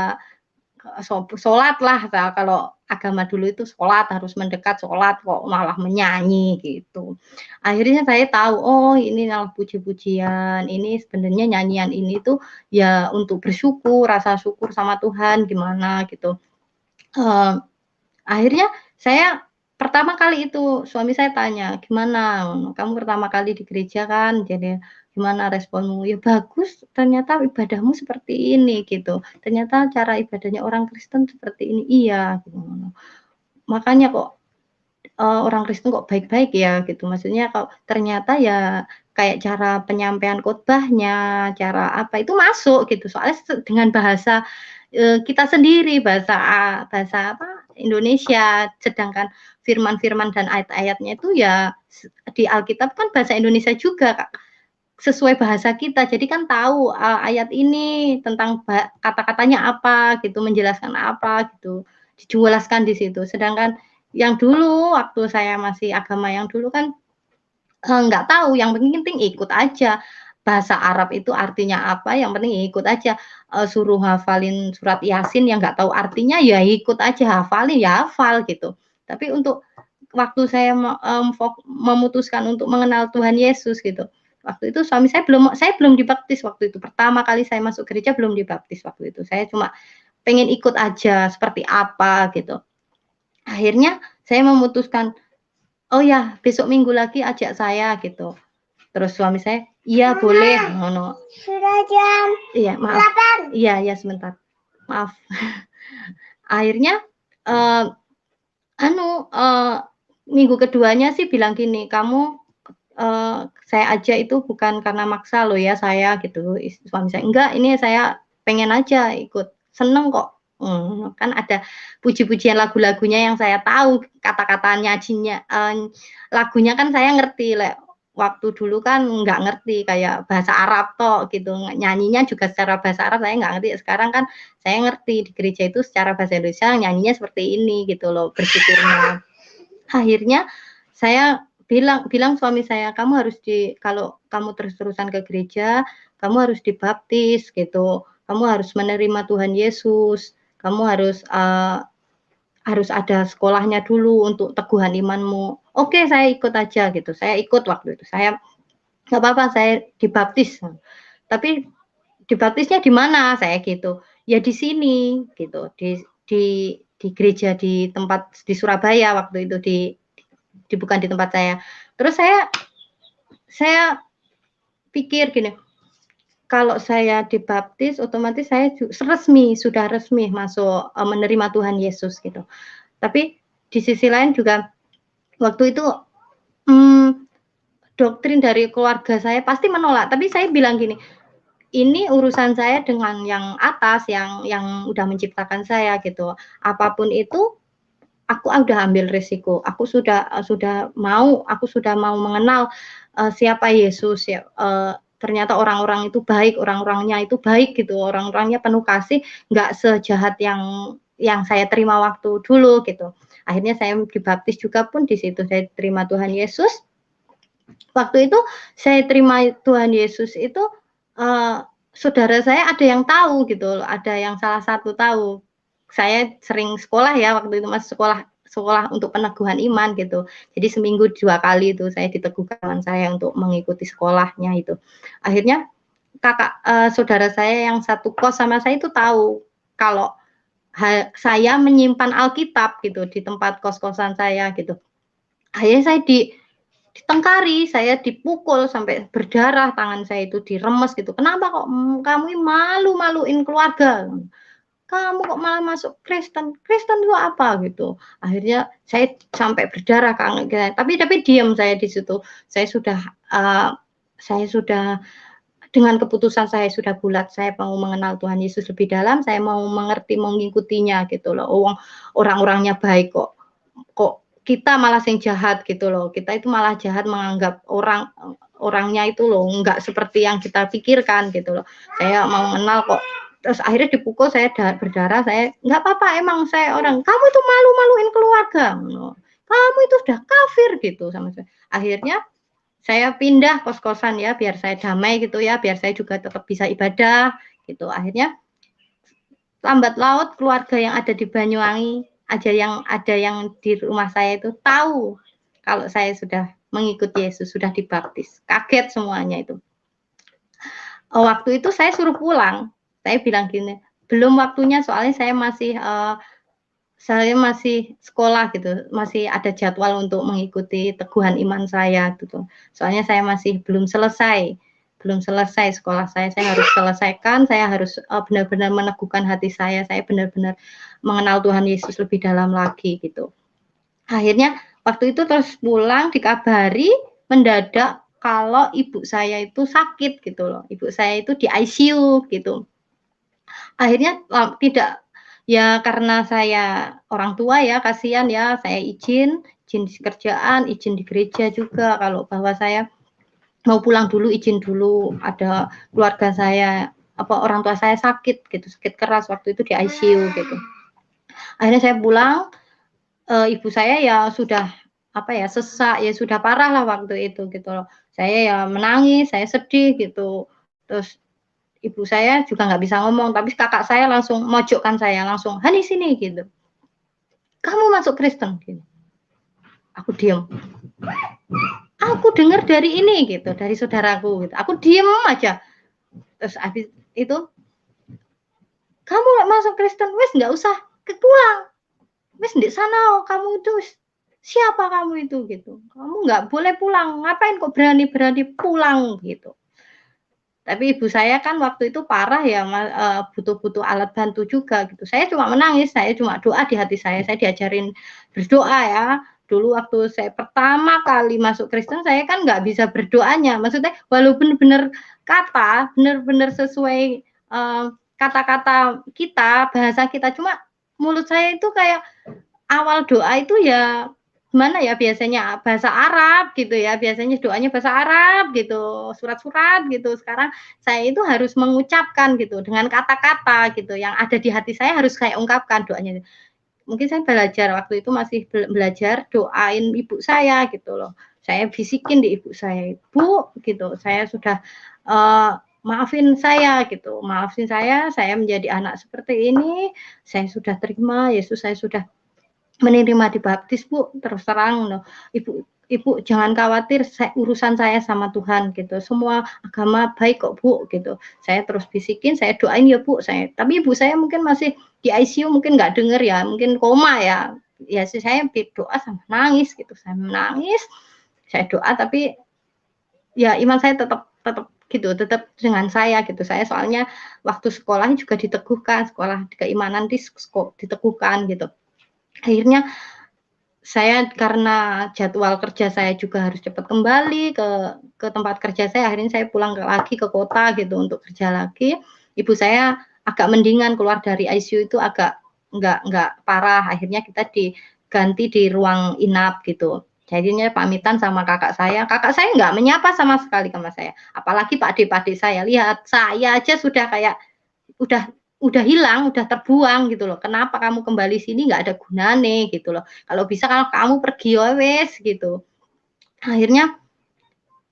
sholatlah, kalau agama dulu itu sholat, harus mendekat sholat, kok malah menyanyi gitu. Akhirnya saya tahu, oh ini malah puji-pujian, ini sebenarnya nyanyian ini tuh ya untuk bersyukur, rasa syukur sama Tuhan gimana gitu. Eee, Akhirnya saya pertama kali itu suami saya tanya, "Gimana, kamu pertama kali di gereja kan, jadi gimana responmu?" "Ya bagus, ternyata ibadahmu seperti ini," gitu. "Ternyata cara ibadahnya orang Kristen seperti ini." "Iya," gitu. "Makanya kok, orang Kristen kok baik-baik ya," gitu. Maksudnya kok ternyata ya kayak cara penyampaian khotbahnya, cara apa, itu masuk gitu. Soalnya dengan bahasa, kita sendiri, bahasa apa, Indonesia, sedangkan firman-firman dan ayat-ayatnya itu ya di Alkitab kan bahasa Indonesia juga, Kak, sesuai bahasa kita. Jadi kan tahu, ayat ini tentang kata-katanya apa gitu, menjelaskan apa gitu, dijelaskan di situ. Sedangkan yang dulu waktu saya masih agama yang dulu kan, nggak tahu, yang penting ikut aja. Bahasa Arab itu artinya apa, yang penting ikut aja, suruh hafalin surat Yasin yang nggak tahu artinya, ya ikut aja, hafalin ya hafal gitu. Tapi untuk waktu saya memutuskan untuk mengenal Tuhan Yesus gitu, waktu itu suami saya belum dibaptis waktu itu, pertama kali saya masuk gereja belum dibaptis waktu itu, saya cuma pengen ikut aja seperti apa gitu. Akhirnya saya memutuskan, "Oh ya, besok Minggu lagi ajak saya," gitu. Terus suami saya, "Iya boleh," ngono. Sudah jam iya, maaf. 8. Iya iya, sebentar. Maaf. Akhirnya, eee, minggu keduanya sih bilang gini, "Kamu, saya ajak itu bukan karena maksa loh ya saya," gitu, suami saya. "Enggak, ini saya pengen aja ikut, seneng kok." Kan ada puji-pujian lagu-lagunya yang saya tahu, kata-kata nyajinya, lagunya kan saya ngerti, waktu dulu kan nggak ngerti, kayak bahasa Arab tok gitu, nyanyinya juga secara bahasa Arab saya nggak ngerti. Sekarang kan saya ngerti di gereja itu secara bahasa Indonesia nyanyinya seperti ini gitu loh, bersyukurnya. Akhirnya saya bilang bilang suami saya, "Kamu harus kalau kamu terus-terusan ke gereja, kamu harus dibaptis gitu. Kamu harus menerima Tuhan Yesus. Kamu harus ada sekolahnya dulu untuk teguhan imanmu." "Oke, saya ikut aja," gitu. Saya ikut waktu itu. Saya, "Nggak apa-apa, saya dibaptis." Tapi, "Dibaptisnya di mana?" Saya gitu. "Ya di sini," gitu, di gereja di tempat di Surabaya waktu itu, bukan di tempat saya. Terus saya pikir gini, kalau saya dibaptis otomatis saya sudah resmi masuk, menerima Tuhan Yesus gitu. Tapi di sisi lain juga waktu itu, mmm, doktrin dari keluarga saya pasti menolak, tapi saya bilang gini, "Ini urusan saya dengan yang atas, yang udah menciptakan saya gitu. Apapun itu aku udah ambil risiko, aku sudah mau mengenal, siapa Yesus ya, ternyata orang-orang itu baik, orang-orangnya itu baik gitu, orang-orangnya penuh kasih, nggak sejahat yang saya terima waktu dulu gitu." Akhirnya saya dibaptis juga pun di situ saya terima Tuhan Yesus. Waktu itu saya terima Tuhan Yesus itu, eee, saudara saya ada yang tahu gitu loh, ada yang salah satu tahu. Saya sering sekolah ya, waktu itu masih sekolah sekolah untuk peneguhan iman gitu. Jadi seminggu 2 kali itu saya diteguhkan saya untuk mengikuti sekolahnya itu. Akhirnya saudara saya yang satu kos sama saya itu tahu kalau saya menyimpan Alkitab gitu di tempat kos-kosan saya gitu. Akhirnya saya ditengkari, saya dipukul sampai berdarah, tangan saya itu diremes gitu. Kenapa kok kamu malu-maluin keluarga? Kamu kok malah masuk Kristen? Kristen itu apa gitu. Akhirnya saya sampai berdarah Kang. Tapi diam saya di situ. Saya sudah dengan keputusan saya sudah bulat, saya mau mengenal Tuhan Yesus lebih dalam, saya mau mengerti, mengikutinya gitu loh. Orang-orangnya baik kok. Kok kita malah yang jahat gitu loh. Kita itu malah jahat menganggap orangnya itu loh nggak seperti yang kita pikirkan gitu loh. Saya mau mengenal kok. Terus akhirnya dipukul, saya berdarah, saya nggak apa-apa, emang saya orang. Kamu itu malu-maluin keluarga. Kamu itu sudah kafir gitu sama saya. Akhirnya saya pindah kos-kosan ya, biar saya damai gitu ya, biar saya juga tetap bisa ibadah gitu. Akhirnya lambat laut keluarga yang ada di Banyuwangi, ada yang di rumah saya itu tahu kalau saya sudah mengikuti Yesus, sudah dibaptis. Kaget semuanya itu. Waktu itu saya suruh pulang. Saya bilang gini, belum waktunya soalnya saya masih sekolah gitu, masih ada jadwal untuk mengikuti teguhan iman saya gitu. Soalnya saya masih belum selesai sekolah saya harus selesaikan, saya harus benar-benar meneguhkan hati saya benar-benar mengenal Tuhan Yesus lebih dalam lagi gitu. Akhirnya waktu itu terus pulang dikabari mendadak kalau ibu saya itu sakit gitu loh. Ibu saya itu di ICU gitu. Akhirnya tidak. Ya karena saya orang tua ya, kasihan ya, saya izin di kerjaan, izin di gereja juga kalau bahwa saya mau pulang dulu, izin dulu, ada keluarga saya, orang tua saya sakit gitu, sakit keras waktu itu di ICU gitu. Akhirnya saya pulang, ibu saya ya sudah sesak, ya sudah parah lah waktu itu gitu loh. Saya ya menangis, saya sedih gitu. Terus ibu saya juga nggak bisa ngomong, tapi kakak saya langsung mojokkan saya, langsung, "Hani sini," gitu. "Kamu masuk Kristen?" Gitu. Aku diem. Aku dengar dari ini gitu, dari saudaraku gitu. Aku diem aja. Terus habis itu, "Kamu masuk Kristen, wes nggak usah pulang. Wes di sana, kamu itu siapa kamu itu gitu. Kamu nggak boleh pulang. Ngapain kok berani-berani pulang gitu." Tapi ibu saya kan waktu itu parah ya, butuh alat bantu juga gitu. Saya cuma menangis, saya cuma doa di hati saya diajarin berdoa ya. Dulu waktu saya pertama kali masuk Kristen, saya kan nggak bisa berdoanya. Maksudnya walaupun benar sesuai kata-kata kita, bahasa kita, cuma mulut saya itu kayak awal doa itu ya gimana ya, biasanya bahasa Arab gitu ya, biasanya doanya bahasa Arab gitu, surat-surat gitu. Sekarang saya itu harus mengucapkan gitu dengan kata-kata gitu, yang ada di hati saya harus saya ungkapkan doanya. Mungkin saya belajar waktu itu masih belajar doain ibu saya gitu loh. Saya bisikin di ibu saya, "Bu," gitu, "saya sudah maafin saya gitu, maafin saya menjadi anak seperti ini, saya sudah terima Yesus, saya sudah menerima dibaptis, Bu, terus terang loh, Ibu jangan khawatir, urusan saya sama Tuhan gitu, semua agama baik kok, Bu, gitu. Saya terus bisikin, saya doain ya, Bu, tapi ibu saya mungkin masih di ICU, mungkin nggak denger ya, mungkin koma ya. Ya saya doa sama nangis gitu, saya menangis, saya doa tapi ya iman saya tetap gitu, tetap dengan saya gitu. Saya soalnya waktu sekolah juga diteguhkan, sekolah keimanan diteguhkan gitu. Akhirnya saya karena jadwal kerja saya juga harus cepat kembali ke tempat kerja saya, akhirnya saya pulang lagi ke kota gitu untuk kerja lagi. Ibu saya agak mendingan, keluar dari ICU itu agak nggak parah, akhirnya kita diganti di ruang inap gitu. Jadinya pamitan sama kakak saya nggak menyapa sama sekali sama saya, apalagi Pak adik saya, lihat saya aja sudah kayak udah hilang, udah terbuang gitu loh. Kenapa kamu kembali sini, nggak ada gunane gitu loh. Kalau bisa kalau kamu pergi ya wes gitu. Akhirnya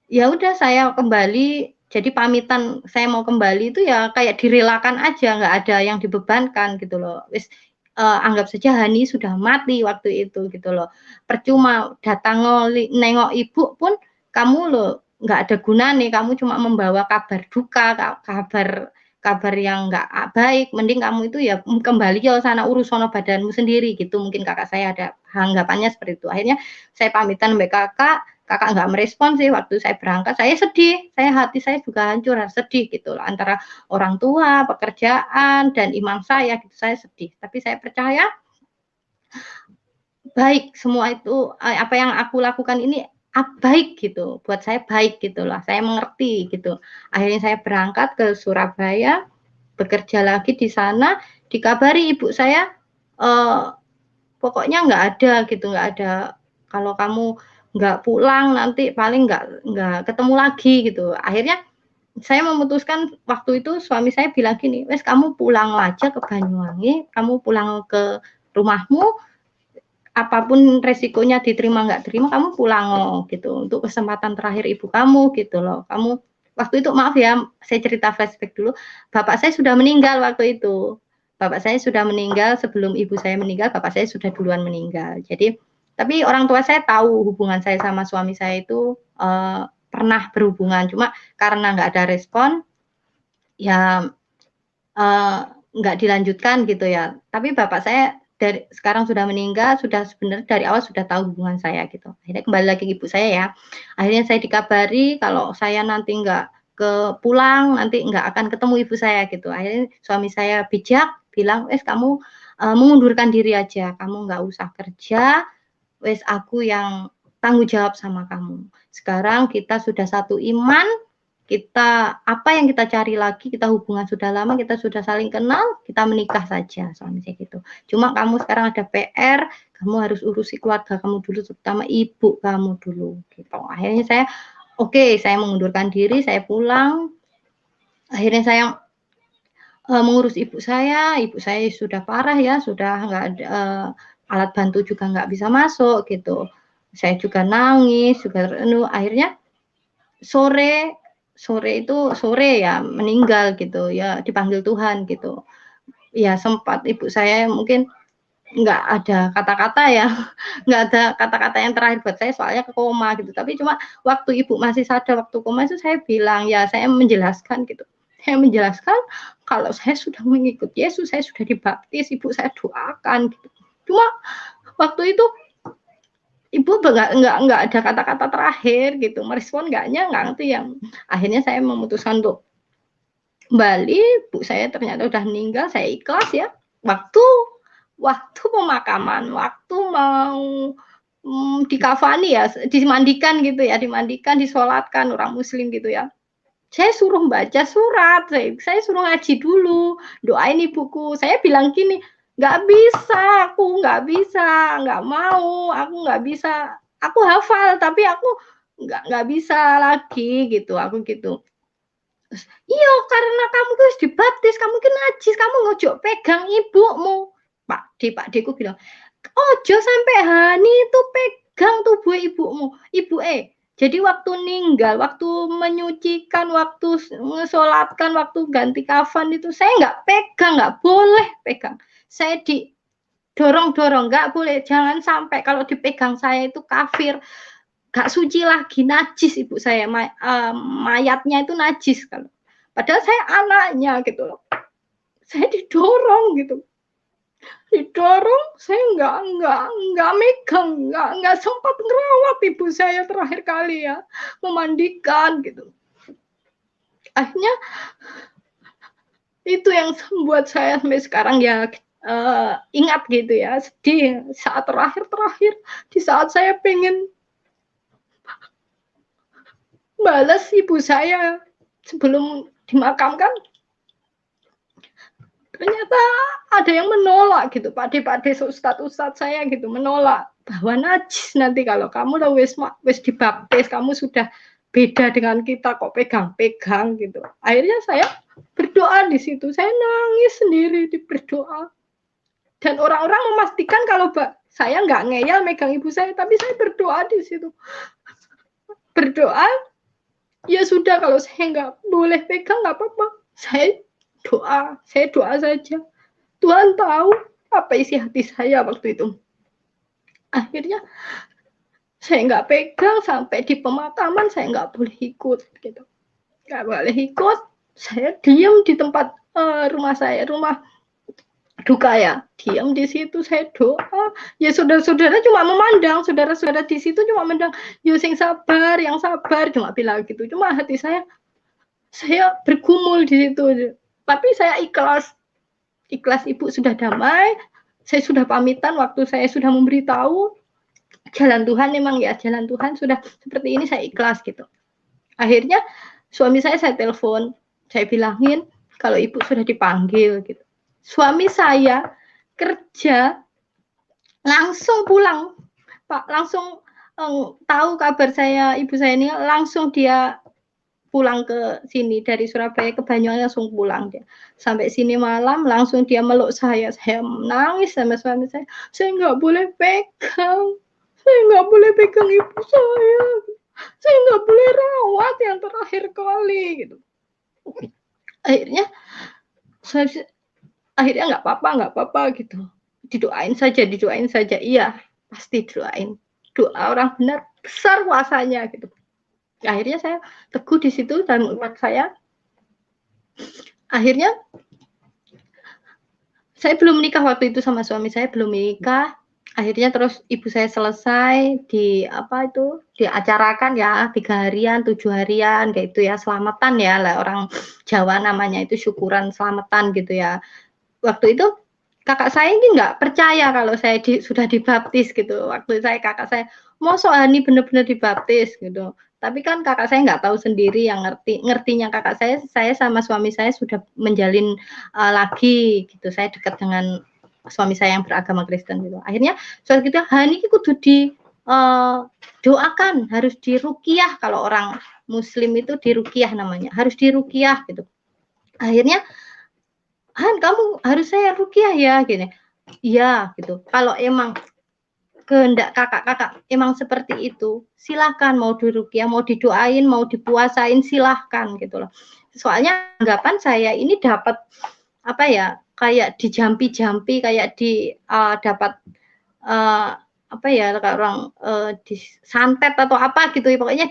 ya udah saya kembali, jadi pamitan saya mau kembali itu ya kayak direlakan aja, nggak ada yang dibebankan gitu loh. Wes anggap saja Hani sudah mati waktu itu gitu loh. Percuma datang nengok ibu pun kamu loh nggak ada gunanya, kamu cuma membawa kabar duka, kabar yang nggak baik, mending kamu itu ya kembali ke sana, urus sono badanmu sendiri gitu. Mungkin kakak saya ada anggapannya seperti itu. Akhirnya saya pamitan sama kakak nggak merespon sih waktu saya berangkat. Saya sedih, hati saya juga hancur, sedih gitu loh. Antara orang tua, pekerjaan, dan imam saya gitu, saya sedih. Tapi saya percaya baik semua itu, apa yang aku lakukan ini baik gitu, buat saya baik gitu lah, saya mengerti gitu. Akhirnya saya berangkat ke Surabaya, bekerja lagi di sana, dikabari ibu saya, pokoknya nggak ada gitu, nggak ada, kalau kamu nggak pulang nanti paling nggak ketemu lagi gitu. Akhirnya saya memutuskan waktu itu suami saya bilang gini, wes kamu pulang aja ke Banyuwangi, kamu pulang ke rumahmu, apapun resikonya diterima nggak terima kamu pulang gitu untuk kesempatan terakhir ibu kamu gitu loh. Kamu waktu itu maaf ya saya cerita flashback dulu, bapak saya sudah meninggal waktu itu. Bapak saya sudah meninggal sebelum ibu saya meninggal, bapak saya sudah duluan meninggal. Jadi tapi orang tua saya tahu hubungan saya sama suami saya itu pernah berhubungan, cuma karena nggak ada respon ya nggak dilanjutkan gitu ya. Tapi bapak saya dari sekarang sudah meninggal, sudah sebenarnya dari awal sudah tahu hubungan saya gitu. Akhirnya kembali lagi ke ibu saya ya. Akhirnya saya dikabari kalau saya nanti nggak pulang, nanti nggak akan ketemu ibu saya gitu. Akhirnya suami saya bijak bilang, wes kamu mengundurkan diri aja, kamu nggak usah kerja, wes aku yang tanggung jawab sama kamu. Sekarang kita sudah satu iman, kita apa yang kita cari lagi, kita hubungan sudah lama, kita sudah saling kenal, kita menikah saja suami saya gitu. Cuma kamu sekarang ada PR, kamu harus urusi keluarga kamu dulu, terutama ibu kamu dulu gitu. Akhirnya saya saya mengundurkan diri, saya pulang. Akhirnya saya mengurus ibu saya sudah parah ya, sudah nggak ada alat bantu juga nggak bisa masuk gitu. Saya juga nangis, juga akhirnya sore ya meninggal gitu ya, dipanggil Tuhan gitu. Ya sempat ibu saya mungkin nggak ada kata-kata ya, nggak ada kata-kata yang terakhir buat saya soalnya ke koma gitu. Tapi cuma waktu ibu masih sadar waktu koma itu saya bilang ya, saya menjelaskan gitu. Saya menjelaskan kalau saya sudah mengikut Yesus, saya sudah dibaptis, ibu saya doakan gitu. Cuma waktu itu ibu nggak ada kata-kata terakhir gitu, merespon nggak ngerti ya. Akhirnya saya memutuskan untuk kembali, bu saya ternyata udah meninggal, saya ikhlas ya. Waktu pemakaman, waktu mau dikafani ya, dimandikan gitu ya, disolatkan orang muslim gitu ya. Saya suruh baca surat, saya suruh ngaji dulu, doain ibuku. Saya bilang gini, nggak bisa, aku nggak bisa, nggak mau, aku nggak bisa. Aku hafal, tapi aku nggak bisa lagi gitu, aku gitu. Iya, karena kamu harus dibaptis, kamu kan najis, kamu ngojo pegang ibumu. Pak Deku bilang, ojo sampai Hani itu pegang tubuh ibumu, jadi waktu meninggal, waktu menyucikan, waktu mensolatkan, waktu ganti kafan itu saya nggak pegang, nggak boleh pegang. Saya didorong-dorong, nggak boleh, jangan sampai kalau dipegang saya itu kafir, nggak suci lagi, najis ibu saya, mayatnya itu najis kalau. Padahal saya anaknya gitu loh. Saya didorong gitu. Saya nggak megang, nggak sempat ngerawat ibu saya terakhir kali ya, memandikan gitu. Akhirnya itu yang membuat saya sampai sekarang ya ingat gitu ya, sedih saat terakhir di saat saya pengen balas ibu saya sebelum dimakamkan, ternyata ada yang menolak gitu, pade-pade ustadz saya gitu menolak bahwa najis nanti kalau kamu udah wis dibaptis, kamu sudah beda dengan kita kok pegang-pegang gitu. Akhirnya saya berdoa di situ, saya nangis sendiri berdoa, dan orang-orang memastikan kalau saya nggak ngeyel megang ibu saya, tapi saya berdoa di situ, berdoa ya sudah, kalau saya nggak boleh pegang nggak apa-apa, saya doa saja. Tuhan tahu apa isi hati saya waktu itu. Akhirnya saya nggak pegang sampai di pemakaman, saya nggak boleh ikut gitu. Nggak boleh ikut, saya diam di tempat rumah saya, rumah duka ya, diam di situ, saya doa. Ya saudara-saudara cuma memandang, saudara-saudara di situ cuma memandang, yo sing sabar, yang sabar, cuma bilang gitu. Cuma hati saya bergumul di situ. Tapi saya ikhlas, ibu sudah damai, saya sudah pamitan waktu saya sudah memberitahu jalan Tuhan, memang ya jalan Tuhan sudah seperti ini, saya ikhlas gitu. Akhirnya suami saya telepon, saya bilangin kalau ibu sudah dipanggil gitu. Suami saya kerja langsung pulang, Pak, langsung tahu kabar saya, ibu saya ini langsung dia pulang ke sini dari Surabaya ke Banyuwangi, langsung pulang dia. Sampai sini malam langsung dia meluk saya menangis sama suami saya nggak boleh pegang, saya nggak boleh pegang ibu saya nggak boleh rawat yang terakhir kali gitu. Akhirnya saya nggak apa-apa gitu, didoain saja, iya pasti doain, doa orang benar besar kuasanya gitu. Akhirnya saya teguh di situ dan umat saya. Akhirnya saya belum menikah waktu itu, sama suami saya belum menikah. Akhirnya terus ibu saya selesai diacarakan ya 3 harian, 7 harian kayak itu ya, selamatan ya lah, orang Jawa namanya itu syukuran selamatan gitu ya. Waktu itu kakak saya ini nggak percaya kalau saya sudah dibaptis gitu. Waktu kakak saya, mosok Hani bener-bener dibaptis gitu. Tapi kan kakak saya nggak tahu sendiri, yang ngertinya kakak saya sama suami saya sudah menjalin lagi gitu. Saya dekat dengan suami saya yang beragama Kristen gitu. Akhirnya suatu ketika, Hani kudu doakan, harus diruqyah, kalau orang Muslim itu diruqyah namanya, harus diruqyah gitu. Akhirnya, Han, kamu harus saya ruqyah ya gini. Iya gitu. Kalau emang kehendak kakak emang seperti itu, silahkan, mau diruqyah, mau didoain, mau dipuasain, silahkan gitu loh. Soalnya anggapan saya ini dapat apa ya, kayak dijampi-jampi, kayak dapat apa ya, kayak orang disantet atau apa gitu, pokoknya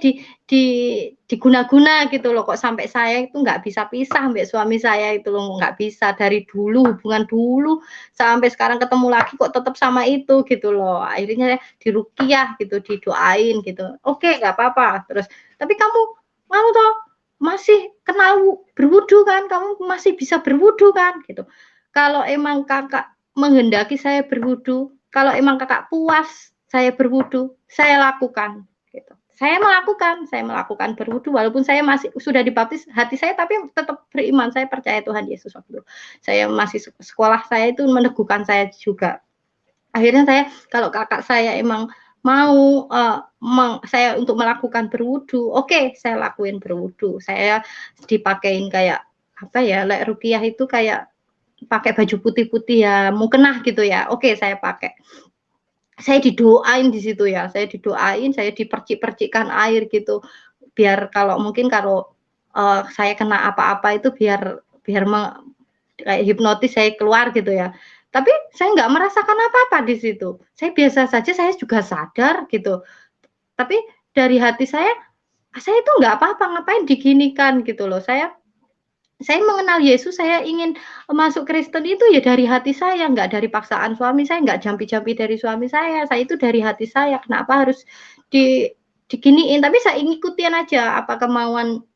diguna-guna gitu loh. Kok sampai saya itu nggak bisa pisah sampai suami saya itu loh, nggak bisa, dari dulu, hubungan dulu sampai sekarang ketemu lagi kok tetap sama itu gitu loh. Akhirnya diruqyah gitu, didoain gitu. Oke, nggak apa-apa. Terus, tapi kamu toh masih kenal berwudu kan, kamu masih bisa berwudu kan gitu. Kalau emang kakak menghendaki saya berwudu, kalau emang kakak puas saya berwudu, saya lakukan gitu. Saya melakukan berwudu walaupun saya masih sudah dibaptis, hati saya tapi tetap beriman, saya percaya Tuhan Yesus waktu itu. Saya masih sekolah, saya itu meneguhkan saya juga. Akhirnya saya, kalau kakak saya emang mau saya untuk melakukan berwudu, oke, saya lakuin berwudu. Saya dipakein kayak apa ya, lek ruqyah itu kayak pakai baju putih-putih ya, mukena gitu ya. Oke, saya pakai. Saya didoain di situ ya. Saya didoain, saya dipercik-percikkan air gitu. Biar kalau mungkin kalau saya kena apa-apa itu biar kayak hipnotis saya keluar gitu ya. Tapi saya nggak merasakan apa-apa di situ. Saya biasa saja, saya juga sadar gitu. Tapi dari hati saya itu nggak apa-apa, ngapain diginikan gitu loh. Saya mengenal Yesus, saya ingin masuk Kristen itu ya dari hati saya, nggak dari paksaan suami saya, nggak jampi-jampi dari suami saya itu dari hati saya. Kenapa harus diginiin? Tapi saya ngikutin aja apa kemauan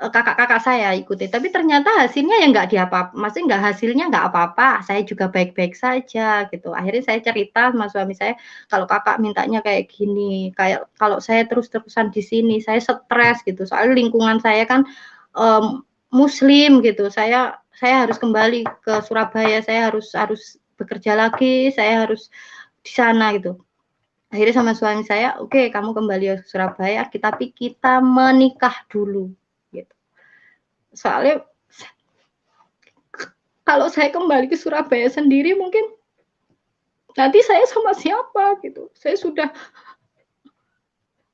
kakak-kakak saya ikuti. Tapi ternyata hasilnya ya nggak maksudnya hasilnya nggak apa-apa. Saya juga baik-baik saja gitu. Akhirnya saya cerita sama suami saya, kalau kakak mintanya kayak gini, kayak kalau saya terus-terusan di sini, saya stres gitu. Soalnya lingkungan saya kan Muslim gitu. Saya harus kembali ke Surabaya. Saya harus bekerja lagi. Saya harus di sana gitu. Akhirnya sama suami saya, oke, kamu kembali ke Surabaya, tapi kita menikah dulu. Soalnya kalau saya kembali ke Surabaya sendiri mungkin nanti saya sama siapa gitu. Saya sudah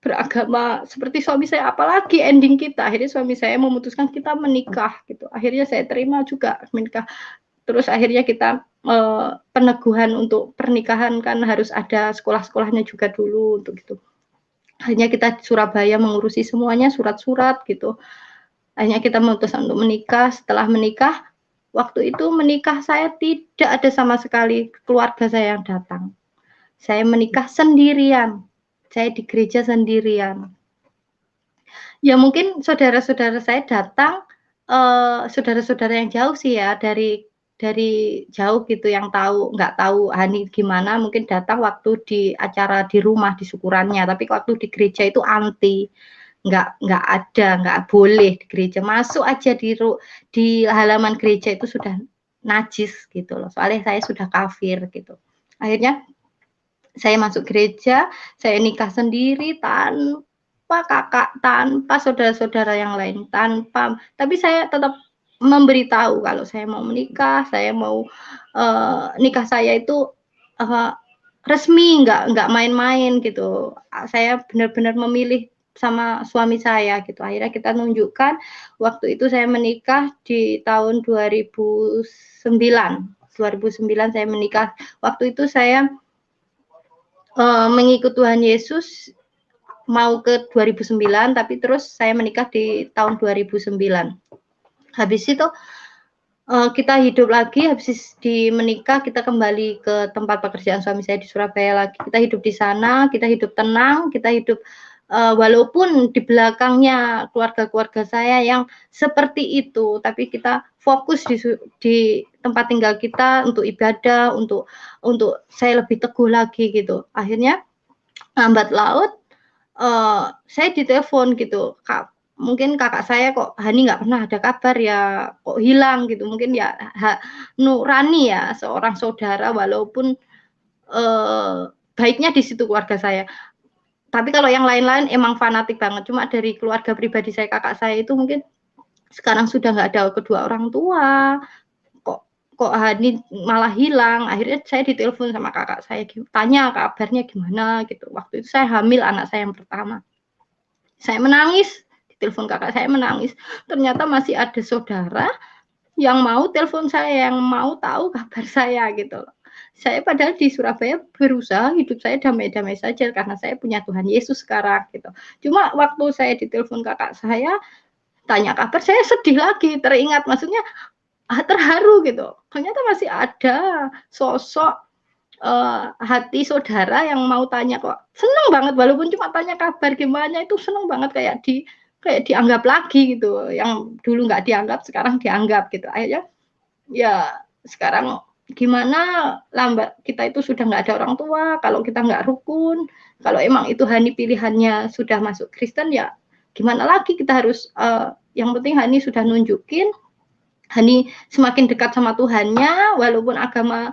beragama seperti suami saya, apalagi ending kita. Akhirnya suami saya memutuskan kita menikah gitu. Akhirnya saya terima juga menikah. Terus akhirnya kita peneguhan untuk pernikahan kan harus ada sekolah-sekolahnya juga dulu untuk itu. Akhirnya kita Surabaya mengurusi semuanya, surat-surat gitu. Akhirnya kita memutuskan untuk menikah. Setelah menikah, waktu itu menikah saya tidak ada sama sekali keluarga saya yang datang. Saya menikah sendirian. Saya di gereja sendirian. Ya mungkin saudara-saudara saya datang, saudara-saudara yang jauh sih ya, dari jauh gitu yang nggak tahu Hani gimana, mungkin datang waktu di acara di rumah, di syukurannya, tapi waktu di gereja itu anti. Nggak ada, nggak boleh di gereja. Masuk aja di halaman gereja itu sudah najis gitu loh, soalnya saya sudah kafir gitu. Akhirnya saya masuk gereja, saya nikah sendiri tanpa kakak, tanpa saudara-saudara yang lain, tapi saya tetap memberitahu kalau saya mau menikah, saya mau nikah saya itu resmi, nggak main-main gitu. Saya benar-benar memilih sama suami saya gitu. Akhirnya kita nunjukkan, waktu itu saya menikah di tahun 2009. 2009 saya menikah. Waktu itu saya mengikut Tuhan Yesus mau ke 2009, tapi terus saya menikah di tahun 2009. Habis itu kita hidup lagi, habis menikah kita kembali ke tempat pekerjaan suami saya di Surabaya lagi. Kita hidup di sana, kita hidup tenang, kita hidup walaupun di belakangnya keluarga-keluarga saya yang seperti itu, tapi kita fokus di tempat tinggal kita untuk ibadah, untuk saya lebih teguh lagi gitu. Akhirnya lambat laut saya ditelepon gitu, mungkin kakak saya kok Hani nggak pernah ada kabar ya, kok hilang gitu. Mungkin ya nurani ya, seorang saudara walaupun baiknya di situ keluarga saya. Tapi kalau yang lain-lain emang fanatik banget. Cuma dari keluarga pribadi saya, kakak saya itu mungkin sekarang sudah nggak ada kedua orang tua. Kok Hani malah hilang. Akhirnya saya ditelepon sama kakak saya, tanya kabarnya gimana gitu. Waktu itu saya hamil anak saya yang pertama. Saya menangis, ditelepon kakak saya menangis. Ternyata masih ada saudara yang mau telepon saya, yang mau tahu kabar saya gitu. Saya padahal di Surabaya berusaha hidup saya damai-damai saja karena saya punya Tuhan Yesus sekarang gitu. Cuma waktu saya ditelepon kakak saya tanya kabar, saya sedih lagi, teringat, maksudnya terharu gitu. Ternyata masih ada sosok hati saudara yang mau tanya, kok seneng banget walaupun cuma tanya kabar gimana, itu seneng banget, kayak dianggap lagi gitu. Yang dulu nggak dianggap sekarang dianggap gitu. Akhirnya ya sekarang gimana, lambat kita itu sudah nggak ada orang tua, kalau kita nggak rukun, kalau emang itu Hani pilihannya sudah masuk Kristen, ya gimana lagi, kita harus yang penting Hani sudah nunjukin, Hani semakin dekat sama Tuhannya, walaupun agama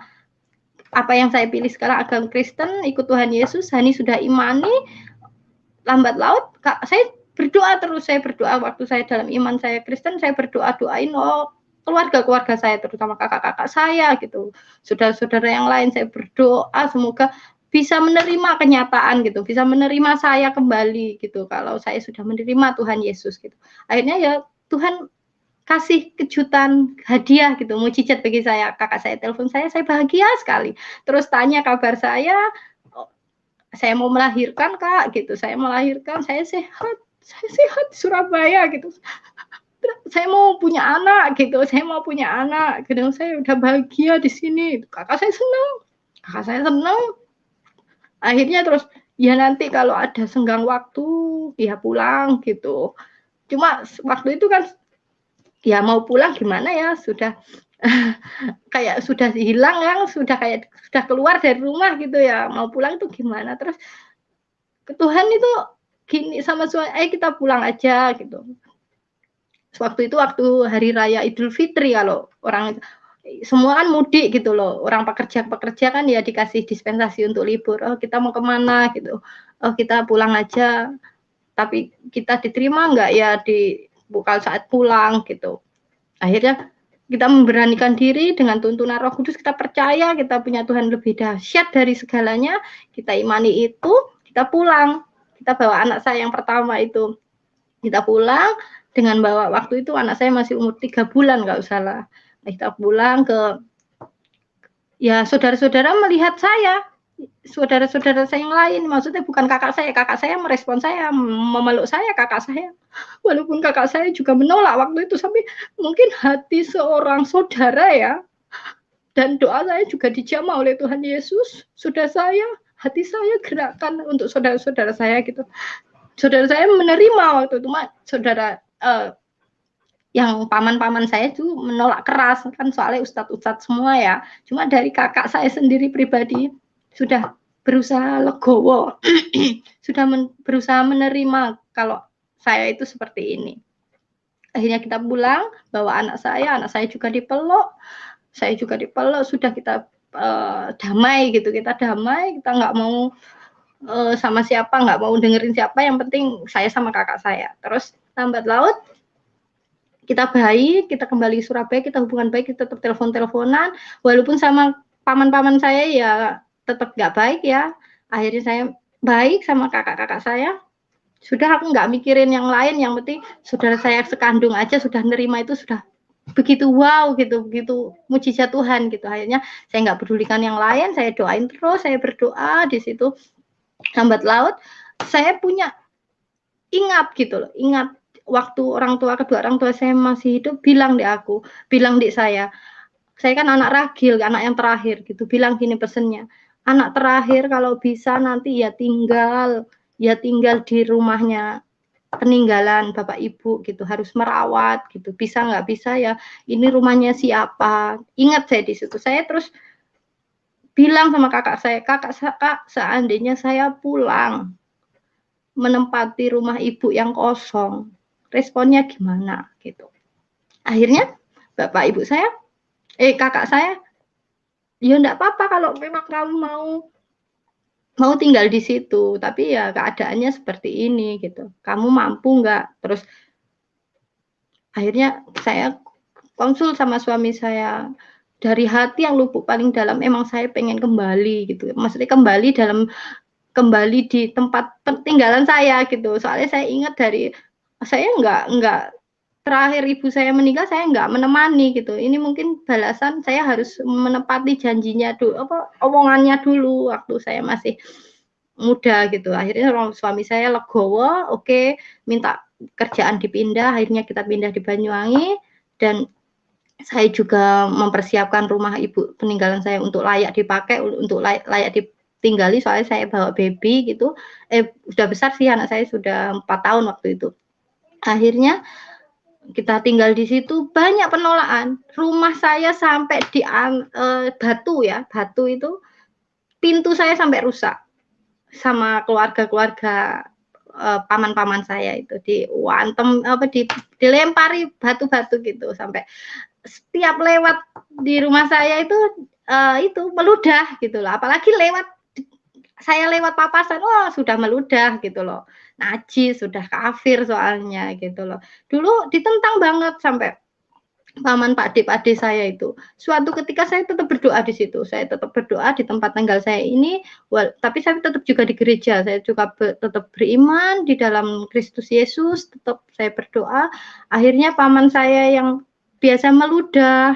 apa yang saya pilih sekarang agama Kristen, ikut Tuhan Yesus, Hani sudah imani, lambat laut saya berdoa terus, saya berdoa waktu saya dalam iman saya Kristen, saya doain keluarga saya, terutama kakak-kakak saya gitu, saudara-saudara yang lain, saya berdoa semoga bisa menerima kenyataan gitu, bisa menerima saya kembali gitu, kalau saya sudah menerima Tuhan Yesus gitu. Akhirnya ya Tuhan kasih kejutan, hadiah gitu, mujizat bagi saya. Kakak saya telepon saya bahagia sekali. Terus tanya kabar saya mau melahirkan Kak gitu, saya melahirkan, saya sehat di Surabaya gitu. Saya mau punya anak gitu, saya udah bahagia di sini. Kakak saya senang. Akhirnya terus ya nanti kalau ada senggang waktu dia pulang gitu. Cuma waktu itu kan ya mau pulang gimana ya, sudah kayak sudah hilang kan, sudah keluar dari rumah gitu ya, mau pulang itu gimana. Terus Tuhan itu gini sama suami, ayo kita pulang aja gitu. Waktu itu waktu hari raya Idul Fitri, kalau orang semua kan mudik gitu loh, orang pekerja kan ya dikasih dispensasi untuk libur. Oh kita mau kemana gitu, oh kita pulang aja, tapi kita diterima nggak ya di bukan saat pulang gitu. Akhirnya kita memberanikan diri dengan tuntunan Roh Kudus, kita percaya kita punya Tuhan lebih dahsyat dari segalanya, kita imani itu, kita pulang kita bawa anak saya yang pertama itu, kita pulang dengan bawa, waktu itu anak saya masih umur 3 bulan nggak salah. Kita pulang ke, ya saudara-saudara melihat saya, saudara-saudara saya yang lain, maksudnya bukan kakak saya merespon saya, memeluk saya, kakak saya. Walaupun kakak saya juga menolak waktu itu, sampai mungkin hati seorang saudara ya, dan doa saya juga dijamah oleh Tuhan Yesus. Sudah hati saya gerakkan untuk saudara-saudara saya gitu. Saudara saya menerima waktu itu, saudara yang paman-paman saya itu menolak keras, kan soalnya ustadz-ustadz semua ya. Cuma dari kakak saya sendiri pribadi sudah berusaha legowo, sudah berusaha menerima kalau saya itu seperti ini. Akhirnya kita pulang, bawa anak saya juga dipeluk, saya juga dipeluk, sudah kita damai gitu, kita damai, kita nggak mau sama siapa, nggak mau dengerin siapa, yang penting saya sama kakak saya. Terus lambat laut kita baik, kita kembali ke Surabaya, kita hubungan baik, kita tetap telepon-teleponan, walaupun sama paman-paman saya ya tetap nggak baik ya. Akhirnya saya baik sama kakak-kakak saya. Sudah, aku nggak mikirin yang lain, yang penting saudara saya sekandung aja sudah nerima, itu sudah begitu wow gitu, begitu mujizat Tuhan gitu. Akhirnya saya nggak pedulikan yang lain, saya doain terus, saya berdoa di situ. Lambat laut saya punya ingat gitu loh, ingat waktu kedua orang tua saya masih hidup, bilang di saya kan anak ragil, anak yang terakhir gitu, bilang gini pesennya, anak terakhir kalau bisa nanti ya tinggal di rumahnya peninggalan bapak ibu gitu, harus merawat gitu, bisa nggak bisa ya ini rumahnya siapa. Ingat saya di situ, saya terus bilang sama kakak saya, kak seandainya saya pulang menempati rumah ibu yang kosong, responnya gimana gitu. Akhirnya bapak ibu saya, kakak saya, ya enggak apa-apa kalau memang kamu mau tinggal di situ, tapi ya keadaannya seperti ini gitu. Kamu mampu enggak? Terus akhirnya saya konsul sama suami saya, dari hati yang lubuk paling dalam emang saya pengen kembali gitu. Maksudnya kembali di tempat peninggalan saya gitu. Soalnya saya ingat saya enggak terakhir ibu saya meninggal, saya enggak menemani gitu. Ini mungkin balasan saya harus menepati janjinya omongannya dulu waktu saya masih muda gitu. Akhirnya suami saya legowo, oke, minta kerjaan dipindah, akhirnya kita pindah di Banyuwangi, dan saya juga mempersiapkan rumah ibu peninggalan saya untuk layak dipakai, untuk layak ditinggali, soalnya saya bawa baby gitu. Sudah besar sih anak saya, sudah 4 tahun waktu itu. Akhirnya kita tinggal di situ, banyak penolakan. Rumah saya sampai di batu itu, pintu saya sampai rusak sama keluarga-keluarga paman-paman saya itu, dilempari batu-batu gitu, sampai setiap lewat di rumah saya itu meludah gitu loh. Apalagi saya lewat papasan, sudah meludah gitu loh. Najis, sudah kafir soalnya gitu loh. Dulu ditentang banget sampai paman pakde saya itu. Suatu ketika saya tetap berdoa di situ. Saya tetap berdoa di tempat tinggal saya ini, tapi saya tetap juga di gereja. Saya juga tetap beriman di dalam Kristus Yesus, tetap saya berdoa. Akhirnya paman saya yang biasa meludah,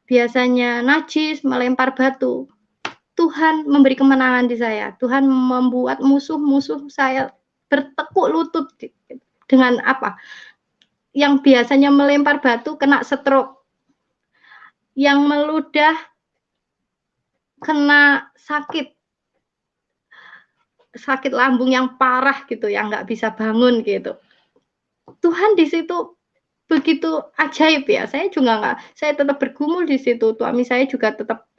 biasanya najis, melempar batu, Tuhan memberi kemenangan di saya. Tuhan membuat musuh-musuh saya bertekuk lutut. Dengan apa? Yang biasanya melempar batu kena stroke, yang meludah kena sakit lambung yang parah gitu, yang nggak bisa bangun gitu. Tuhan di situ begitu ajaib ya. Saya tetap bergumul di situ. Suami saya juga tetap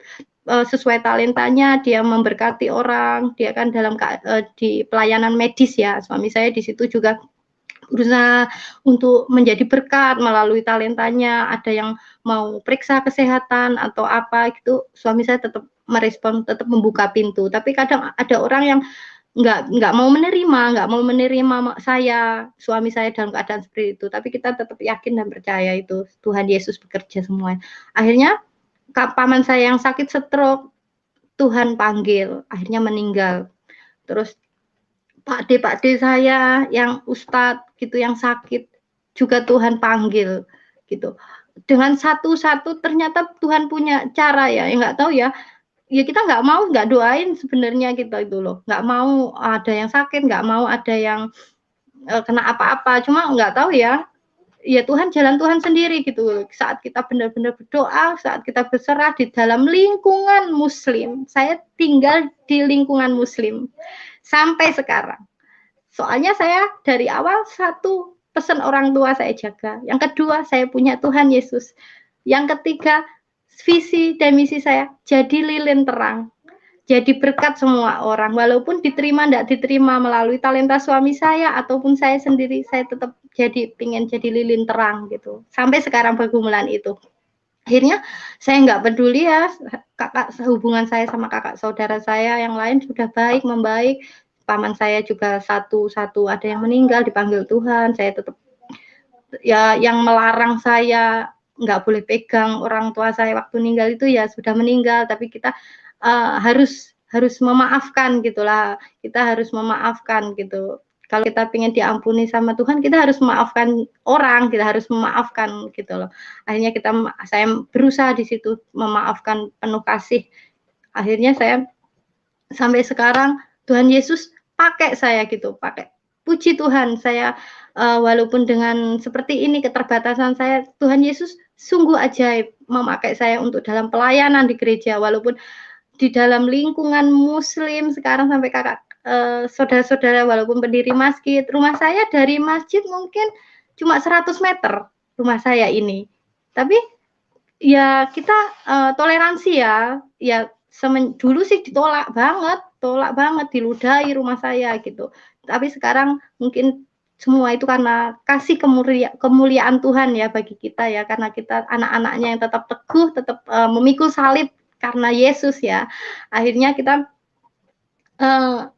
sesuai talentanya, dia memberkati orang, dia kan di pelayanan medis ya. Suami saya di situ juga berusaha untuk menjadi berkat melalui talentanya. Ada yang mau periksa kesehatan atau apa gitu, suami saya tetap merespon, tetap membuka pintu. Tapi kadang ada orang yang nggak mau menerima saya, suami saya dalam keadaan seperti itu. Tapi kita tetap yakin dan percaya itu Tuhan Yesus bekerja semua. Akhirnya paman saya yang sakit stroke, Tuhan panggil, akhirnya meninggal. Terus Pak D saya yang ustadz gitu yang sakit juga Tuhan panggil gitu. Dengan satu-satu ternyata Tuhan punya cara ya, nggak tahu ya. Ya kita nggak doain sebenarnya kita itu loh, nggak mau ada yang sakit, nggak mau ada yang kena apa-apa, cuma nggak tahu ya. Ya Tuhan, jalan Tuhan sendiri gitu. Saat kita benar-benar berdoa, saat kita berserah di dalam lingkungan Muslim. Saya tinggal di lingkungan Muslim sampai sekarang. Soalnya saya dari awal satu pesan orang tua saya jaga. Yang kedua, saya punya Tuhan Yesus. Yang ketiga, visi dan misi saya jadi lilin terang. Jadi berkat semua orang, walaupun diterima tidak diterima melalui talenta suami saya ataupun saya sendiri, saya tetap pengen jadi lilin terang gitu. Sampai sekarang pergumulan itu. Akhirnya saya nggak peduli ya, hubungan saya sama kakak saudara saya yang lain sudah baik, membaik. Paman saya juga satu ada yang meninggal dipanggil Tuhan, saya tetap ya yang melarang saya nggak boleh pegang orang tua saya waktu meninggal itu ya sudah meninggal, tapi kita harus memaafkan gitulah, kita harus memaafkan gitu. Kalau kita pengen diampuni sama Tuhan, kita harus memaafkan orang, kita harus memaafkan gitu loh. Akhirnya saya berusaha di situ memaafkan penuh kasih. Akhirnya saya sampai sekarang Tuhan Yesus pakai saya gitu, puji Tuhan saya walaupun dengan seperti ini keterbatasan saya, Tuhan Yesus sungguh ajaib memakai saya untuk dalam pelayanan di gereja, walaupun di dalam lingkungan Muslim sekarang sampai kakak saudara-saudara walaupun pendiri masjid, rumah saya dari masjid mungkin cuma 100 meter rumah saya ini. Tapi ya kita toleransi ya dulu sih tolak banget diludahi rumah saya gitu. Tapi sekarang mungkin semua itu karena kasih kemuliaan Tuhan ya bagi kita ya, karena kita anak-anaknya yang tetap teguh, tetap memikul salib karena Yesus ya. Akhirnya kita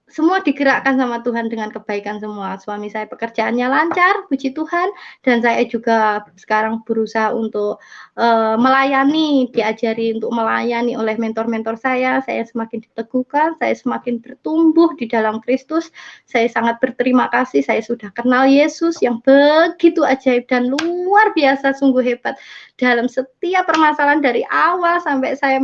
semua digerakkan sama Tuhan dengan kebaikan semua. Suami saya pekerjaannya lancar, puji Tuhan, dan saya juga sekarang berusaha untuk melayani, diajari untuk melayani oleh mentor-mentor saya. Saya semakin diteguhkan, saya semakin bertumbuh di dalam Kristus. Saya sangat berterima kasih, saya sudah kenal Yesus yang begitu ajaib dan luar biasa, sungguh hebat. Dalam setiap permasalahan dari awal sampai saya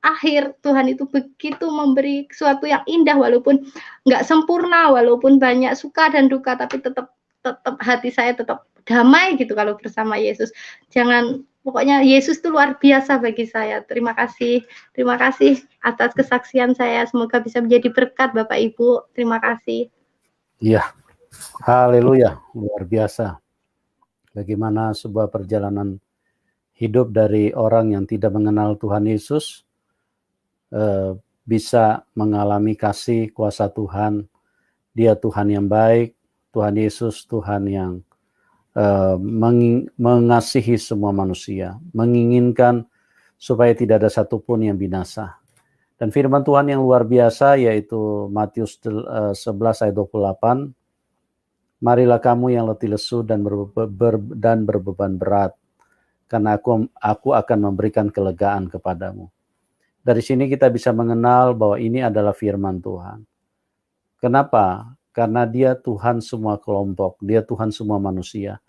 akhir, Tuhan itu begitu memberi sesuatu yang indah, walaupun nggak sempurna, walaupun banyak suka dan duka, tapi tetap hati saya tetap damai gitu kalau bersama Yesus. Pokoknya Yesus itu luar biasa bagi saya. Terima kasih atas kesaksian saya. Semoga bisa menjadi berkat Bapak Ibu. Terima kasih. Iya, haleluya, luar biasa. Bagaimana sebuah perjalanan hidup dari orang yang tidak mengenal Tuhan Yesus bisa mengalami kasih kuasa Tuhan. Dia Tuhan yang baik, Tuhan Yesus Tuhan yang mengasihi semua manusia, menginginkan supaya tidak ada satupun yang binasa. Dan firman Tuhan yang luar biasa yaitu Matius 11 ayat 28, marilah kamu yang letih lesu dan berbeban berat, karena aku akan memberikan kelegaan kepadamu. Dari sini kita bisa mengenal bahwa ini adalah firman Tuhan. Kenapa? Karena dia Tuhan semua kelompok, dia Tuhan semua manusia.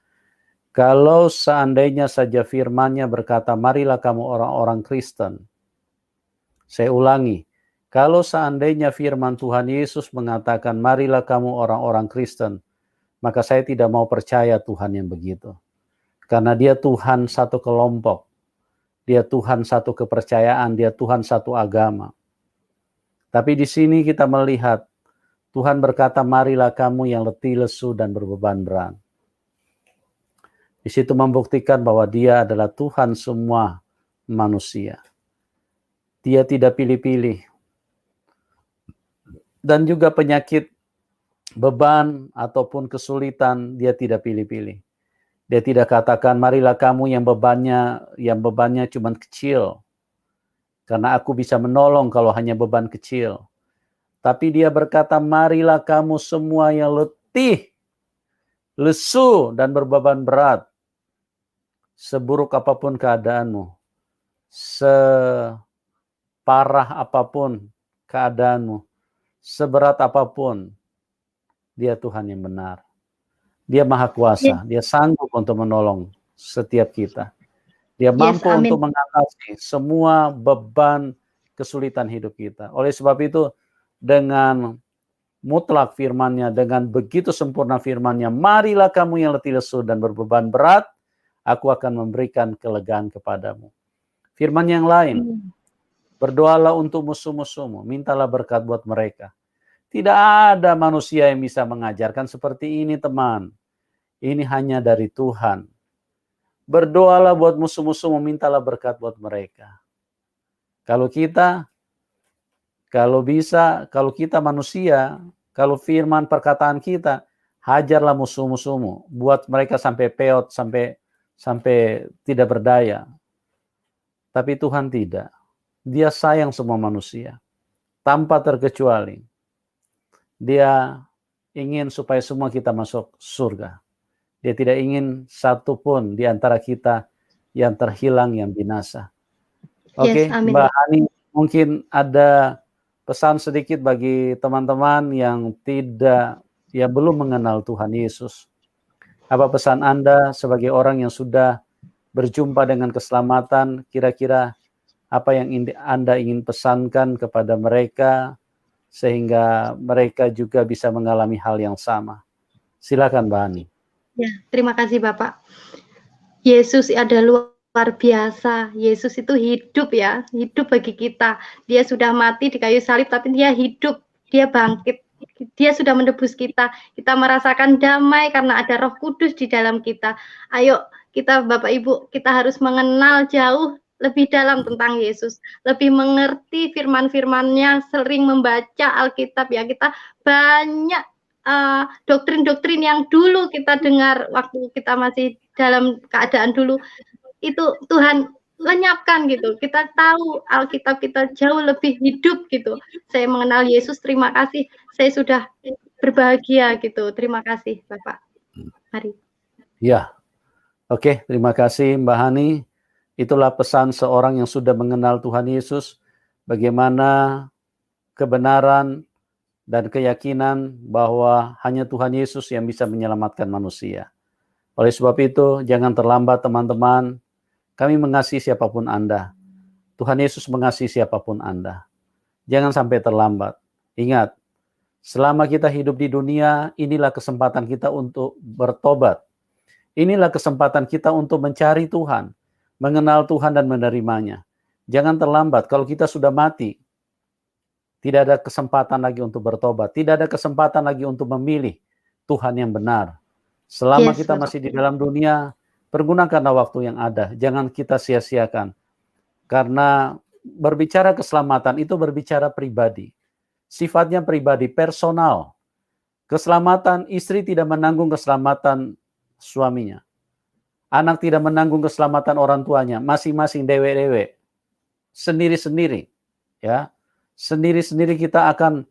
Kalau seandainya saja firman-Nya berkata, marilah kamu orang-orang Kristen. Saya ulangi, kalau seandainya firman Tuhan Yesus mengatakan, marilah kamu orang-orang Kristen, maka saya tidak mau percaya Tuhan yang begitu. Karena dia Tuhan satu kelompok. Dia Tuhan satu kepercayaan, dia Tuhan satu agama. Tapi di sini kita melihat Tuhan berkata, marilah kamu yang letih lesu dan berbeban berat. Di situ membuktikan bahwa dia adalah Tuhan semua manusia. Dia tidak pilih-pilih. Dan juga penyakit, beban, ataupun kesulitan, dia tidak pilih-pilih. Dia tidak katakan, marilah kamu yang bebannya cuma kecil. Karena aku bisa menolong kalau hanya beban kecil. Tapi dia berkata, marilah kamu semua yang letih, lesu, dan berbeban berat. Seburuk apapun keadaanmu, separah apapun keadaanmu, seberat apapun, Dia Tuhan yang benar. Dia Maha Kuasa. Dia sanggup untuk menolong setiap kita. Dia mampu untuk mengatasi semua beban kesulitan hidup kita. Oleh sebab itu, dengan mutlak firman-Nya, dengan begitu sempurna firman-Nya, marilah kamu yang letih lesu dan berbeban berat, aku akan memberikan kelegaan kepadamu. Firman yang lain, berdoalah untuk musuh-musuhmu, mintalah berkat buat mereka. Tidak ada manusia yang bisa mengajarkan seperti ini, teman. Ini hanya dari Tuhan. Berdoalah buat musuh-musuhmu, mintalah berkat buat mereka. Kalau kita manusia, kalau firman perkataan kita, hajarlah musuh-musuhmu, buat mereka sampai peot, sampai tidak berdaya. Tapi Tuhan tidak. Dia sayang semua manusia, tanpa terkecuali. Dia ingin supaya semua kita masuk surga. Dia tidak ingin satu pun di antara kita yang terhilang, yang binasa. Oke, Mbak Hani, mungkin ada pesan sedikit bagi teman-teman yang belum mengenal Tuhan Yesus. Apa pesan Anda sebagai orang yang sudah berjumpa dengan keselamatan? Kira-kira apa yang Anda ingin pesankan kepada mereka sehingga mereka juga bisa mengalami hal yang sama? Silakan, Mbak Hani. Ya, terima kasih Bapak. Yesus ada luar biasa. Yesus itu hidup ya, hidup bagi kita. Dia sudah mati di kayu salib, tapi dia hidup, dia bangkit. Dia sudah menebus kita. Kita merasakan damai karena ada Roh Kudus di dalam kita. Ayo, kita Bapak Ibu, kita harus mengenal jauh lebih dalam tentang Yesus. Lebih mengerti firman-firman-Nya, sering membaca Alkitab ya. Kita banyak doktrin-doktrin yang dulu kita dengar waktu kita masih dalam keadaan dulu, itu Tuhan lenyapkan gitu. Kita tahu Alkitab kita jauh lebih hidup gitu. Saya mengenal Yesus, terima kasih. Saya sudah berbahagia gitu. Terima kasih Bapak. Mari. Ya, oke, terima kasih Mbak Hani. Itulah pesan seorang yang sudah mengenal Tuhan Yesus. Bagaimana kebenaran dan keyakinan bahwa hanya Tuhan Yesus yang bisa menyelamatkan manusia. Oleh sebab itu, jangan terlambat teman-teman. Kami mengasihi siapapun Anda. Tuhan Yesus mengasihi siapapun Anda. Jangan sampai terlambat. Ingat, selama kita hidup di dunia, inilah kesempatan kita untuk bertobat. Inilah kesempatan kita untuk mencari Tuhan, mengenal Tuhan dan menerimanya. Jangan terlambat. Kalau kita sudah mati, tidak ada kesempatan lagi untuk bertobat. Tidak ada kesempatan lagi untuk memilih Tuhan yang benar. Selama kita masih di dalam dunia, pergunakanlah waktu yang ada. Jangan kita sia-siakan. Karena berbicara keselamatan itu berbicara pribadi. Sifatnya pribadi, personal. Keselamatan, istri tidak menanggung keselamatan suaminya. Anak tidak menanggung keselamatan orang tuanya. Masing-masing dewe-dewe. Sendiri-sendiri. Ya. Sendiri-sendiri kita akan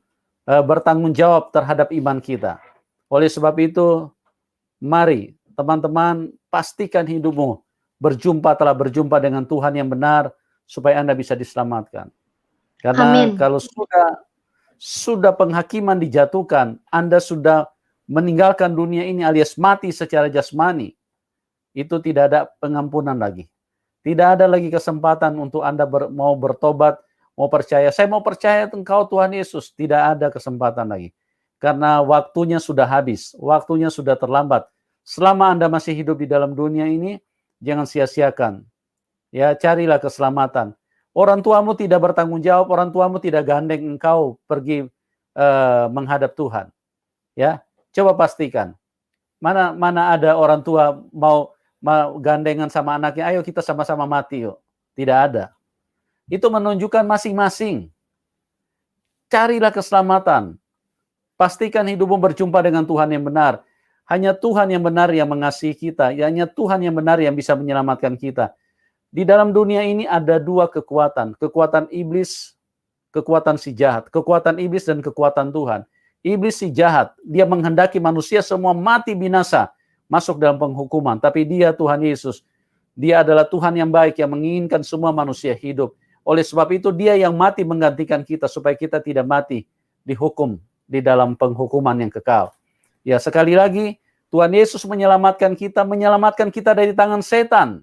bertanggung jawab terhadap iman kita. Oleh sebab itu, mari teman-teman pastikan hidupmu telah berjumpa dengan Tuhan yang benar supaya Anda bisa diselamatkan. Karena kalau sudah penghakiman dijatuhkan, Anda sudah meninggalkan dunia ini alias mati secara jasmani, itu tidak ada pengampunan lagi. Tidak ada lagi kesempatan untuk Anda mau bertobat, mau percaya, saya mau percaya Engkau Tuhan Yesus. Tidak ada kesempatan lagi. Karena waktunya sudah habis, waktunya sudah terlambat. Selama Anda masih hidup di dalam dunia ini, jangan sia-siakan. Ya, carilah keselamatan. Orang tuamu tidak bertanggung jawab, orang tuamu tidak gandeng engkau pergi menghadap Tuhan. Ya, coba pastikan. Mana ada orang tua mau gandengan sama anaknya, ayo kita sama-sama mati yuk. Tidak ada. Itu menunjukkan masing-masing. Carilah keselamatan. Pastikan hidupmu berjumpa dengan Tuhan yang benar. Hanya Tuhan yang benar yang mengasihi kita. Hanya Tuhan yang benar yang bisa menyelamatkan kita. Di dalam dunia ini ada dua kekuatan. Kekuatan iblis, kekuatan si jahat. Kekuatan iblis dan kekuatan Tuhan. Iblis si jahat. Dia menghendaki manusia semua mati binasa. Masuk dalam penghukuman. Tapi dia Tuhan Yesus. Dia adalah Tuhan yang baik yang menginginkan semua manusia hidup. Oleh sebab itu dia yang mati menggantikan kita supaya kita tidak mati dihukum di dalam penghukuman yang kekal. Ya, sekali lagi, Tuhan Yesus menyelamatkan kita dari tangan setan.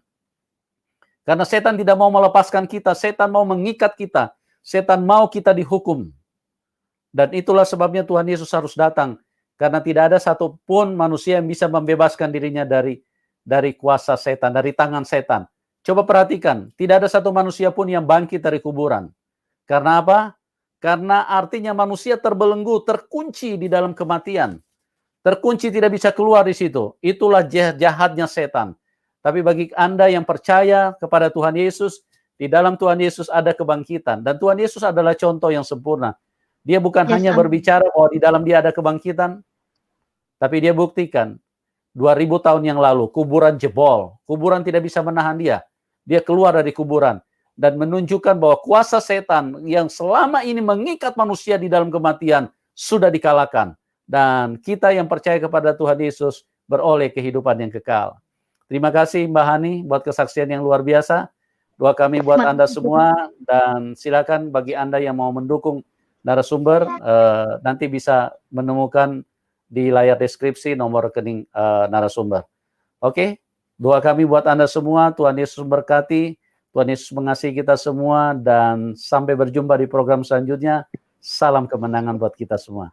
Karena setan tidak mau melepaskan kita, setan mau mengikat kita, setan mau kita dihukum. Dan itulah sebabnya Tuhan Yesus harus datang. Karena tidak ada satupun manusia yang bisa membebaskan dirinya dari kuasa setan, dari tangan setan. Coba perhatikan, tidak ada satu manusia pun yang bangkit dari kuburan. Karena apa? Karena artinya manusia terbelenggu, terkunci di dalam kematian. Terkunci, tidak bisa keluar di situ. Itulah jahatnya setan. Tapi bagi Anda yang percaya kepada Tuhan Yesus, di dalam Tuhan Yesus ada kebangkitan. Dan Tuhan Yesus adalah contoh yang sempurna. Dia bukan hanya berbicara bahwa di dalam dia ada kebangkitan, tapi dia buktikan 2000 tahun yang lalu, kuburan jebol. Kuburan tidak bisa menahan dia. Dia keluar dari kuburan dan menunjukkan bahwa kuasa setan yang selama ini mengikat manusia di dalam kematian sudah dikalahkan. Dan kita yang percaya kepada Tuhan Yesus beroleh kehidupan yang kekal. Terima kasih Mbak Hani buat kesaksian yang luar biasa. Doa kami buat Anda semua, dan silakan bagi Anda yang mau mendukung narasumber, nanti bisa menemukan di layar deskripsi nomor rekening narasumber. Oke, doa kami buat Anda semua, Tuhan Yesus memberkati, Tuhan Yesus mengasihi kita semua, dan sampai berjumpa di program selanjutnya. Salam kemenangan buat kita semua.